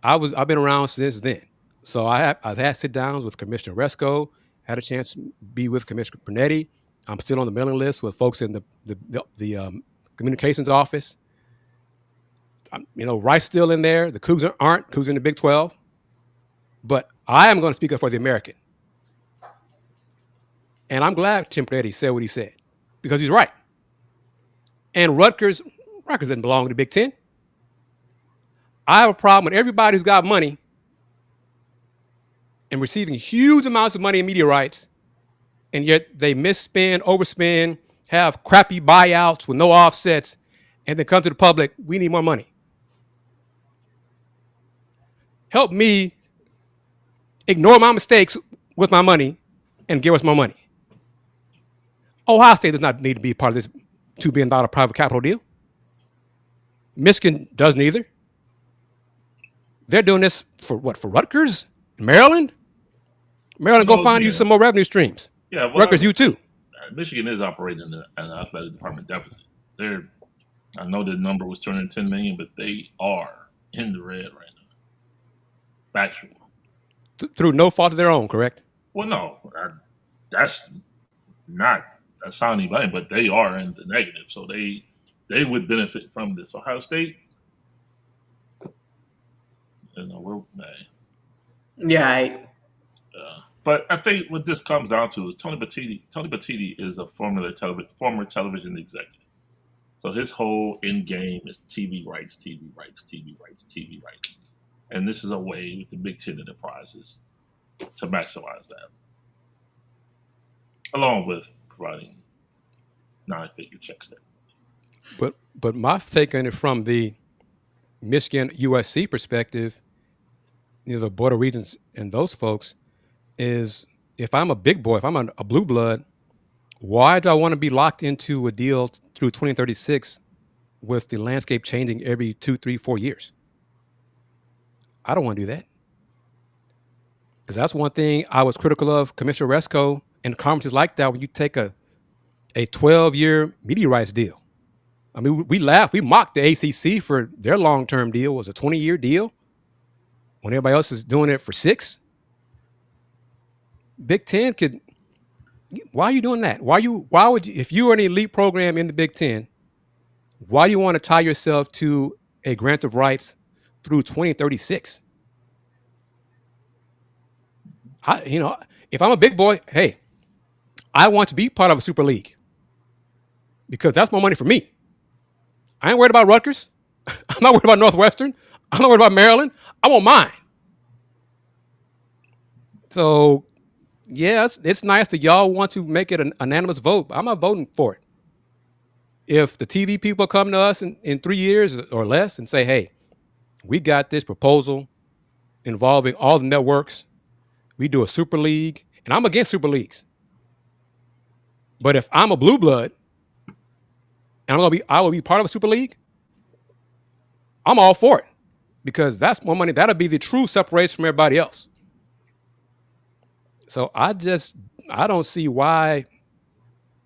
I've been around since then. So I've had sit downs with Commissioner Resco, had a chance to be with Commissioner Pernetti. I'm still on the mailing list with folks in the communications office. Rice still in there. The Cougs aren't. Cougs in the Big 12. But I am going to speak up for the American. And I'm glad Tim Pernetti said what he said, because he's right. And Rutgers doesn't belong to the Big Ten. I have a problem with everybody who's got money and receiving huge amounts of money in media rights, and yet they misspend, overspend, have crappy buyouts with no offsets, and then come to the public, we need more money. Help me ignore my mistakes with my money and give us more money. Ohio State does not need to be part of this $2 billion private capital deal. Michigan doesn't either. They're doing this for what? For Rutgers? Maryland? Maryland, go find you some more revenue streams. Yeah, well, Rutgers, you too. Michigan is operating in an athletic department deficit. I know the number was $210 million, but they are in the red right now. Factual. Through no fault of their own, correct? Well, no, that's not a sounding blame, but they are in the negative, so they would benefit from this. Ohio State, Yeah. But I think what this comes down to is Tony Batiti is a former television executive. So his whole end game is TV rights. And this is a way with the Big Ten enterprises to maximize that, along with providing nine-figure checks there. But my take on it from the Michigan USC perspective, the Board of Regents and those folks, is if I'm a big boy, if I'm a blue blood, why do I want to be locked into a deal through 2036 with the landscape changing every 2, 3, 4 years? I don't want to do that. Because that's one thing I was critical of Commissioner Resco and conferences like that when you take a 12-year media rights deal. I mean, we mocked the ACC for their long-term deal. It was a 20-year deal when everybody else is doing it for 6. Big Ten could. Why are you doing that? Why would you, if you are an elite program in the Big Ten, why do you want to tie yourself to a grant of rights through 2036? If I'm a big boy, hey, I want to be part of a super league because that's more money for me. I ain't worried about Rutgers. I'm not worried about Northwestern. I'm not worried about Maryland. I want mine. So, yeah, it's nice that y'all want to make it an unanimous vote. I'm not voting for it. if the TV people come to us in 3 years or less and say, hey, we got this proposal involving all the networks, we do a super league, and I'm against super leagues. But if I'm a blue blood and I will be part of a super league, I'm all for it, because that's more money. That'll be the true separation from everybody else. So I don't see why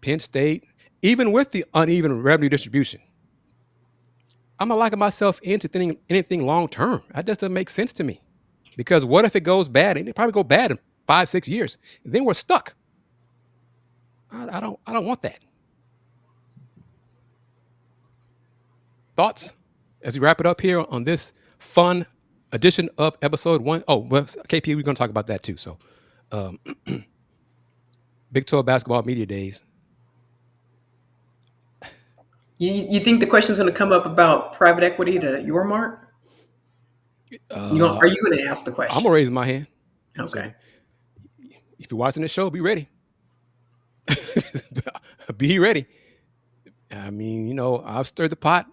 Penn State, even with the uneven revenue distribution, I'm not locking myself into anything long term. That just doesn't make sense to me. Because what if it goes bad? And it probably go bad in 5-6 years. Then we're stuck. I don't want that. Thoughts as we wrap it up here on this fun edition of episode 1? Oh, well, KP, we're going to talk about that too. So, Big 12 basketball media days. You think the question's going to come up about private equity to your mark? Are you going to ask the question? I'm going to raise my hand. Okay. So, if you're watching this show, be ready. Be ready. I mean, I've stirred the pot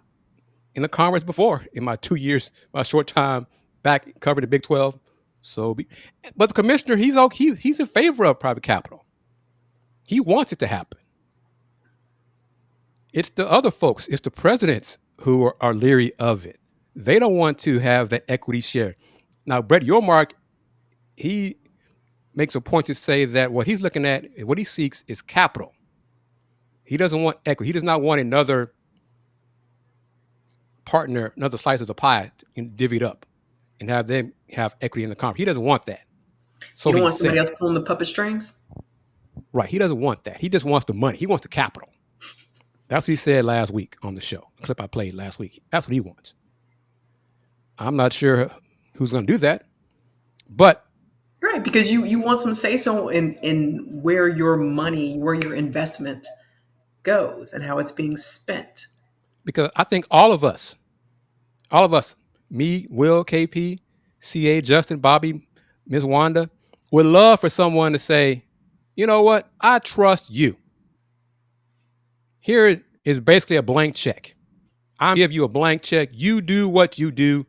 in the conference before in my 2 years, my short time back covering the Big 12. But the commissioner, he's in favor of private capital. He wants it to happen. It's the other folks, it's the presidents who are leery of it. They don't want to have that equity share. Now, Brett Yormark, he makes a point to say that what he's looking at, what he seeks is capital. He doesn't want equity. He does not want another partner, another slice of the pie divvied up and have them have equity in the conference. He doesn't want that. So you don't want somebody else pulling the puppet strings? Right. He doesn't want that. He just wants the money. He wants the capital. That's what he said last week on the show. The clip I played last week. That's what he wants. I'm not sure who's going to do that, but right, because you want some say so in where your money, where your investment goes and how it's being spent. Because I think all of us, me, Will, KP, CA, Justin, Bobby, Ms. Wanda, would love for someone to say, you know what? I trust you. Here is basically a blank check. I'm give you a blank check. You do what you do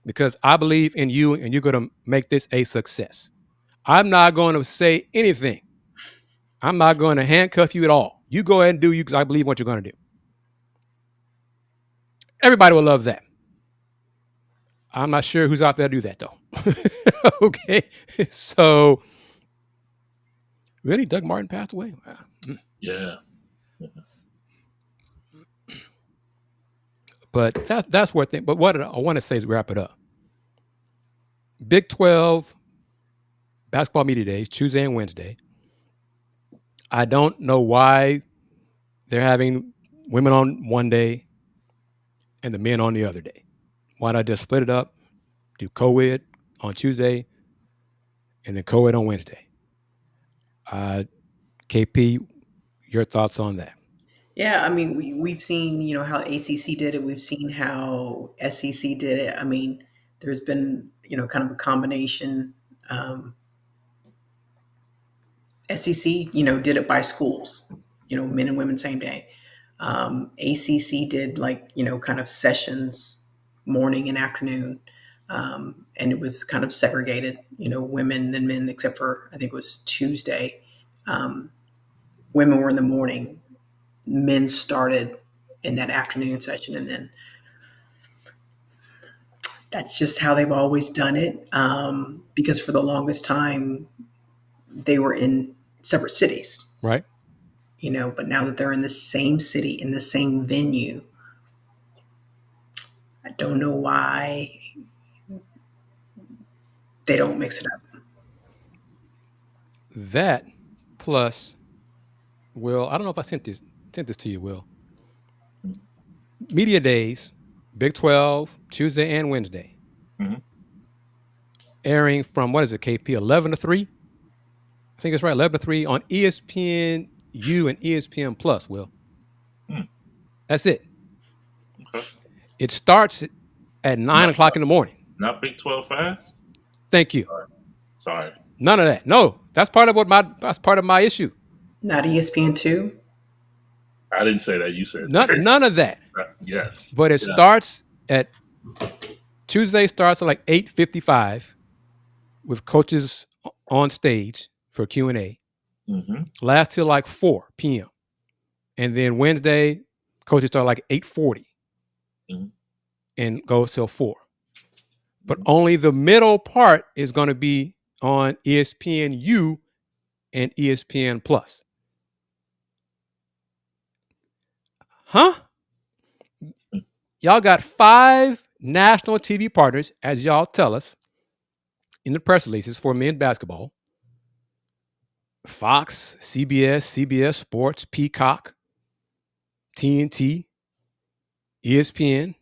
because I believe in you and you're going to make this a success. I'm not going to say anything. I'm not going to handcuff you at all. You go ahead and do you because I believe what you're going to do. Everybody will love that. I'm not sure who's out there to do that, though. Okay. So, really? Doug Martin passed away? Wow. Yeah. But that's what but what I want to say is wrap it up. Big 12 basketball media days, Tuesday and Wednesday. I don't know why they're having women on one day and the men on the other day. Why not just split it up, do co-ed on Tuesday and then co-ed on Wednesday? KP, your thoughts on that? Yeah, I mean, we've seen, how ACC did it. We've seen how SEC did it. I mean, there's been, kind of a combination. SEC, did it by schools, men and women same day. ACC did kind of sessions, morning and afternoon. And it was kind of segregated, women and men, except for, I think it was Tuesday. Women were in the morning. Men started in that afternoon session, and then that's just how they've always done it. Because for the longest time, they were in separate cities, right? But now that they're in the same city, in the same venue, I don't know why they don't mix it up. That plus, Will, I don't know if I sent this to you, Will. Media days, Big 12, Tuesday and Wednesday. Mm-hmm. Airing from, what is it, KP, 11 to 3? I think it's right, 11 to 3 on ESPNU and ESPN Plus, Will. That's it. Okay. It starts at 9 o'clock in the morning. Not Big 12 fast? Thank you. Sorry. None of that. No, that's part of my issue. Not ESPN2? I didn't say that. You said None of that. Yes. But it starts at Tuesday. Starts at like 8:55 with coaches on stage for Q&A. Mm-hmm. Lasts till like 4 p.m. And then Wednesday, coaches start like 8:40 and goes till 4. But only the middle part is going to be on ESPNU and ESPN Plus. Huh? Y'all got 5 national TV partners, as y'all tell us in the press releases for men's basketball. Fox, CBS Sports, Peacock, TNT, ESPN,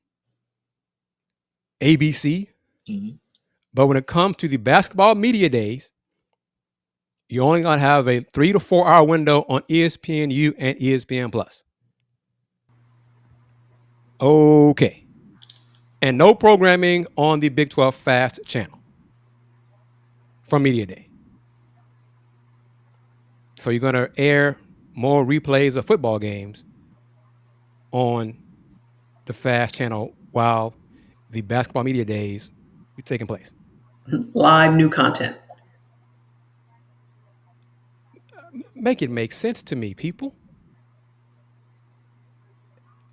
ABC. Mm-hmm. But when it comes to the basketball media days, you're only going to have a 3 to 4 hour window on ESPNU and ESPN Plus. Okay. And no programming on the Big 12 Fast channel from Media Day. So you're going to air more replays of football games on the Fast channel while the basketball media days be taking place. Live new content. Make it make sense to me, people.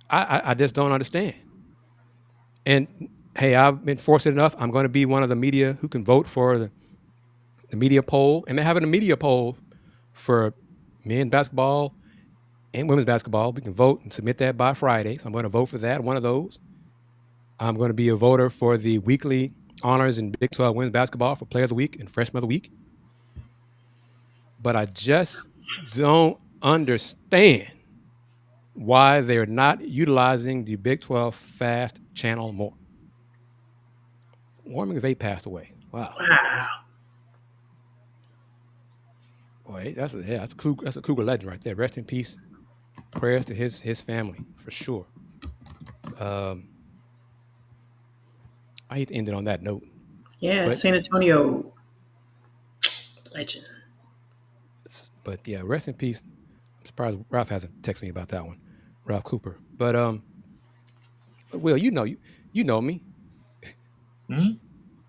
I just don't understand. And hey, I've been fortunate enough. I'm going to be one of the media who can vote for the media poll. And they're having a media poll for men's basketball and women's basketball. We can vote and submit that by Friday. So I'm going to vote for that, one of those. I'm going to be a voter for the weekly honors in Big 12 women's basketball for Player of the Week and Freshman of the Week. But I just don't understand why they're not utilizing the Big 12 Fast channel more. Warren McVay passed away. Wow. Boy, that's a Cougar legend right there. Rest in peace. Prayers to his family for sure. I hate to end it on that note. Yeah, San Antonio legend. But yeah, rest in peace. I'm surprised Ralph hasn't texted me about that one, Ralph Cooper. But Will, you know me. Mm-hmm.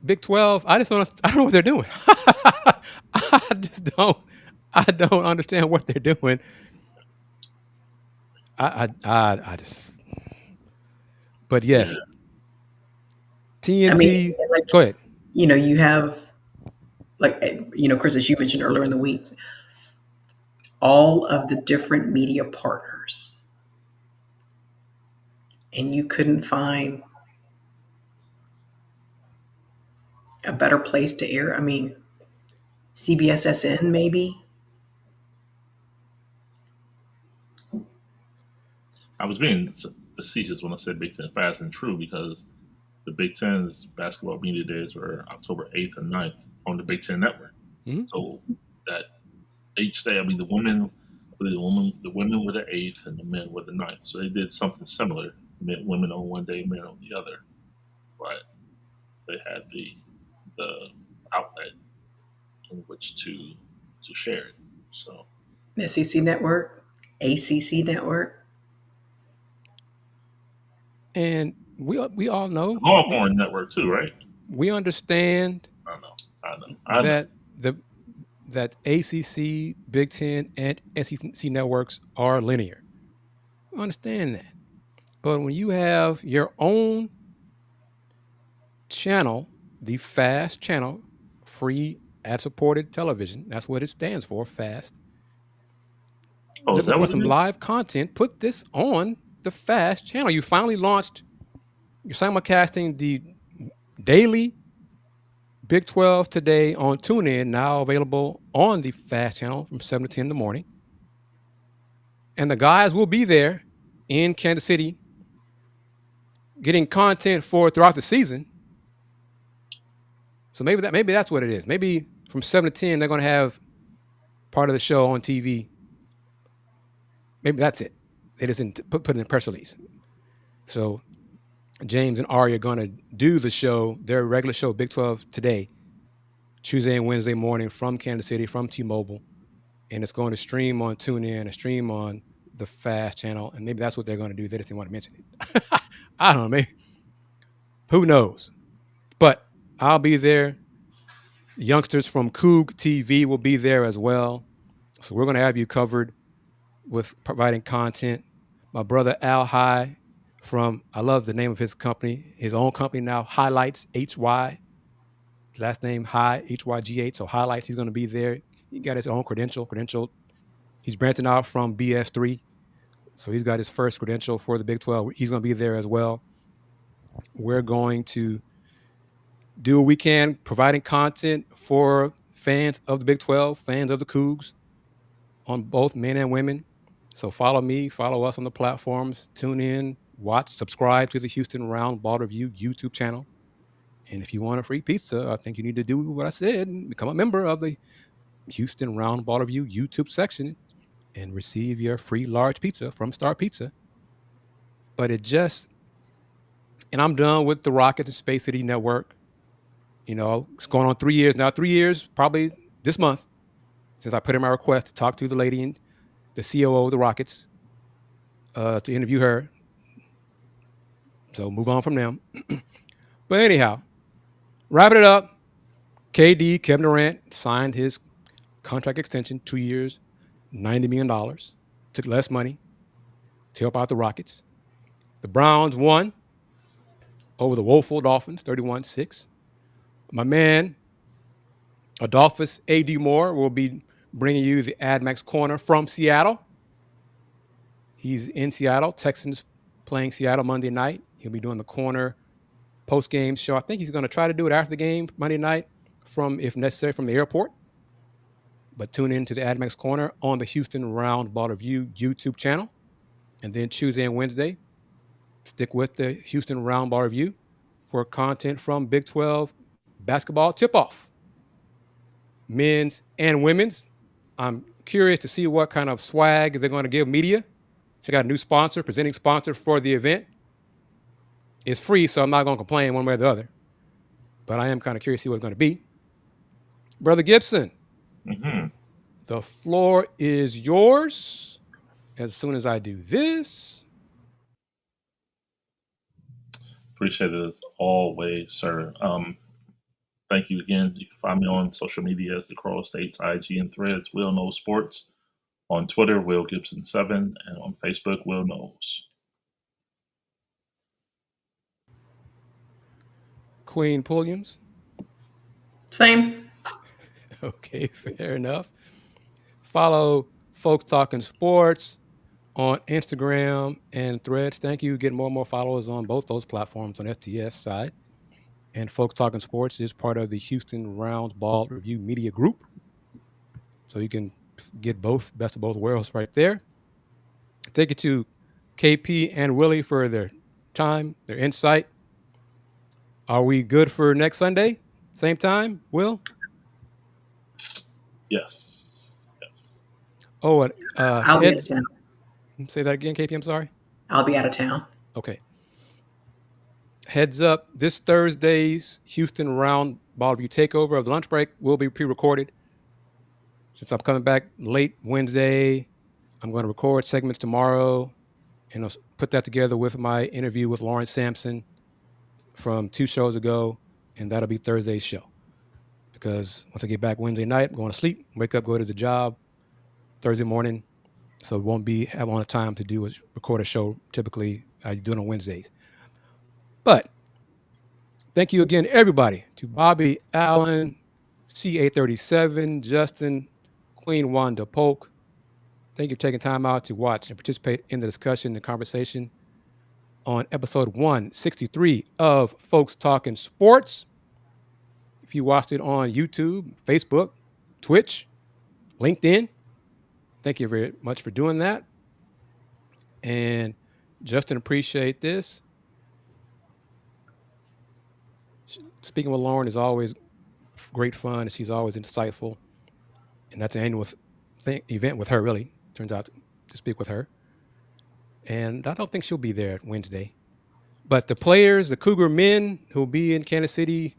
Big 12. I don't know what they're doing. I don't understand what they're doing. I just. But yes, TNT. I mean, like, go ahead. You have, Kris, as you mentioned earlier in the week, all of the different media partners, and you couldn't find a better place to air. I mean, CBSSN maybe. I was being facetious when I said Big Ten Fast and true because the Big Ten's basketball media days were October 8th and 9th on the Big Ten Network. Mm-hmm. So that each day, I mean, the women were the 8th and the men were the 9th. So they did something similar. Women on one day, men on the other. But they had the outlet in which to share it. So SEC Network, ACC Network. And we all know Longhorn Network too, right? We understand. I know. That ACC, Big Ten, and SEC networks are linear. We understand that. But when you have your own channel, the FAST channel, free ad-supported television, that's what it stands for, FAST. Looking for some live content, put this on the FAST channel. You finally launched, you're simulcasting the daily Big 12 today on TuneIn, now available on the FAST channel from 7 to 10 in the morning. And the guys will be there in Kansas City getting content for throughout the season. So maybe that's what it is. Maybe from 7 to 10, they're going to have part of the show on TV. Maybe that's it. They just put it in a press release. So James and Ari are going to do the show, their regular show, Big 12 today, Tuesday and Wednesday morning from Kansas City, from T-Mobile. And it's going to stream on TuneIn and stream on the Fast channel, and maybe that's what they're going to do. They just didn't want to mention it. I don't know, maybe. Who knows? But I'll be there. The youngsters from Coug TV will be there as well. So we're going to have you covered with providing content. My brother Al High I love the name of his company, his own company now, Highlights, HY. Last name High, HYGH. So Highlights, he's going to be there. He got his own credential. He's branching out from BS3. So he's got his first credential for the Big 12. He's going to be there as well. We're going to do what we can, providing content for fans of the Big 12, fans of the Cougs, on both men and women. So follow me, follow us on the platforms, tune in, watch, subscribe to the Houston Roundball Review YouTube channel. And if you want a free pizza, I think you need to do what I said and become a member of the Houston Roundball Review YouTube section and receive your free large pizza from Star Pizza. But and I'm done with the Rocket and Space City Network. It's going on 3 years now. 3 years, probably this month, since I put in my request to talk to the lady, the COO of the Rockets, to interview her. So move on from them. But anyhow, wrapping it up, KD, Kevin Durant, signed his contract extension, 2 years, $90 million. Took less money to help out the Rockets. The Browns won over the woeful Dolphins, 31-6. My man, Adolphus A.D. Moore, will be bringing you the AdMax Corner from Seattle. He's in Seattle. Texans playing Seattle Monday night. He'll be doing the Corner post-game show. I think he's going to try to do it after the game Monday night, if necessary, from the airport. But tune in to the AdMax Corner on the Houston Roundball Review YouTube channel. And then Tuesday and Wednesday, stick with the Houston Roundball Review for content from Big 12 basketball tip-off, men's and women's. I'm curious to see what kind of swag they're going to give media. So they got a new sponsor, presenting sponsor for the event. It's free, so I'm not going to complain one way or the other. But I am kind of curious to see what it's going to be. Brother Gibson, the floor is yours as soon as I do this. Appreciate it as always, sir. Thank you again. You can find me on social media as the Coral States, IG, and Threads, Will Knows Sports. On Twitter, Will Gibson 7, and on Facebook, Will Knows. Queen Pulliams. Same. Okay, fair enough. Follow Folks Talkin Sports on Instagram and Threads. Thank you. Getting more and more followers on both those platforms on FTS side. And Folks Talkin Sports is part of the Houston Roundball Review Media Group. So you can get both, best of both worlds right there. Thank you to KP and Willie for their time, their insight. Are we good for next Sunday? Same time, Will? Yes. Oh, I'll be out of town. Say that again, KP, I'm sorry. I'll be out of town. Okay. Heads up, this Thursday's Houston Roundball Review takeover of the lunch break will be pre-recorded. Since I'm coming back late Wednesday, I'm going to record segments tomorrow and I'll put that together with my interview with Lawrence Sampson from 2 shows ago, and that'll be Thursday's show. Because once I get back Wednesday night, I'm going to sleep, wake up, go to the job Thursday morning, so it won't have on time to record a show. Typically, I do it on Wednesdays. But thank you again, everybody, to Bobby Allen, CA37, Justin, Queen Wanda Polk. Thank you for taking time out to watch and participate in the discussion and conversation on episode 163 of Folks Talkin Sports. If you watched it on YouTube, Facebook, Twitch, LinkedIn, thank you very much for doing that. And Justin, appreciate this. Speaking with Lauren is always great fun, and she's always insightful. And that's an annual event with her, really. Turns out to speak with her. And I don't think she'll be there Wednesday. But the players, the Cougar men who'll be in Kansas City,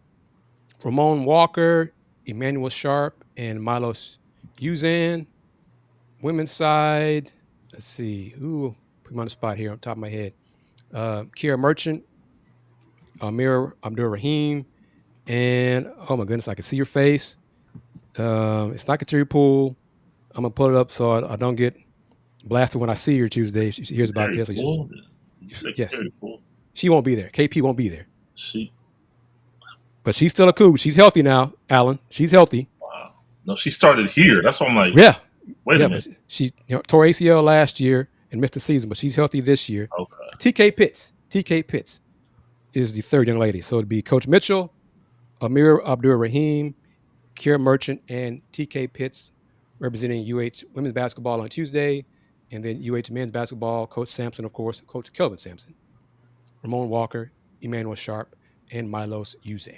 Ramon Walker, Emmanuel Sharp, and Milos Uzan. Women's side, Let's see. Ooh, put me on the spot here on top of my head. Kiera Merchant, Amir Abdul Rahim, and oh my goodness, I can see your face. It's not Kateri Poole. I'm gonna pull it up so I don't get blasted when I see her Tuesday. She hears about this. Poole? You said Yes, Terry Poole. she won't be there. KP won't be there, She but she's still a coup. She's healthy now, Alan. She's healthy. wow. No, she started here. That's why I'm like, Yeah, wait yeah. a minute. But she tore ACL last year and missed the season, but she's healthy this year. Okay. TK Pitts is the third young lady. So it'd be Coach Mitchell, Amir Abdul Rahim, Kiera Merchant, and TK Pitts representing UH women's basketball on Tuesday, and then UH men's basketball, Coach Sampson, of course, Coach Kelvin Sampson, Ramon Walker, Emmanuel Sharp, and Milos Uzan.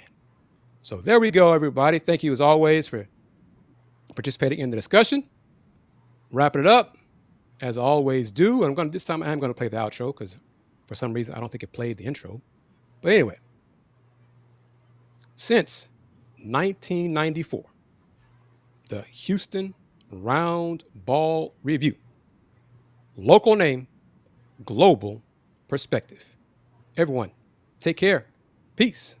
So there we go, everybody. Thank you as always for participating in the discussion. Wrapping it up, as I always do. And this time I'm going to play the outro because for some reason I don't think it played the intro. But anyway, since 1994, the Houston Roundball Review. Local name, global perspective. Everyone, take care. Peace.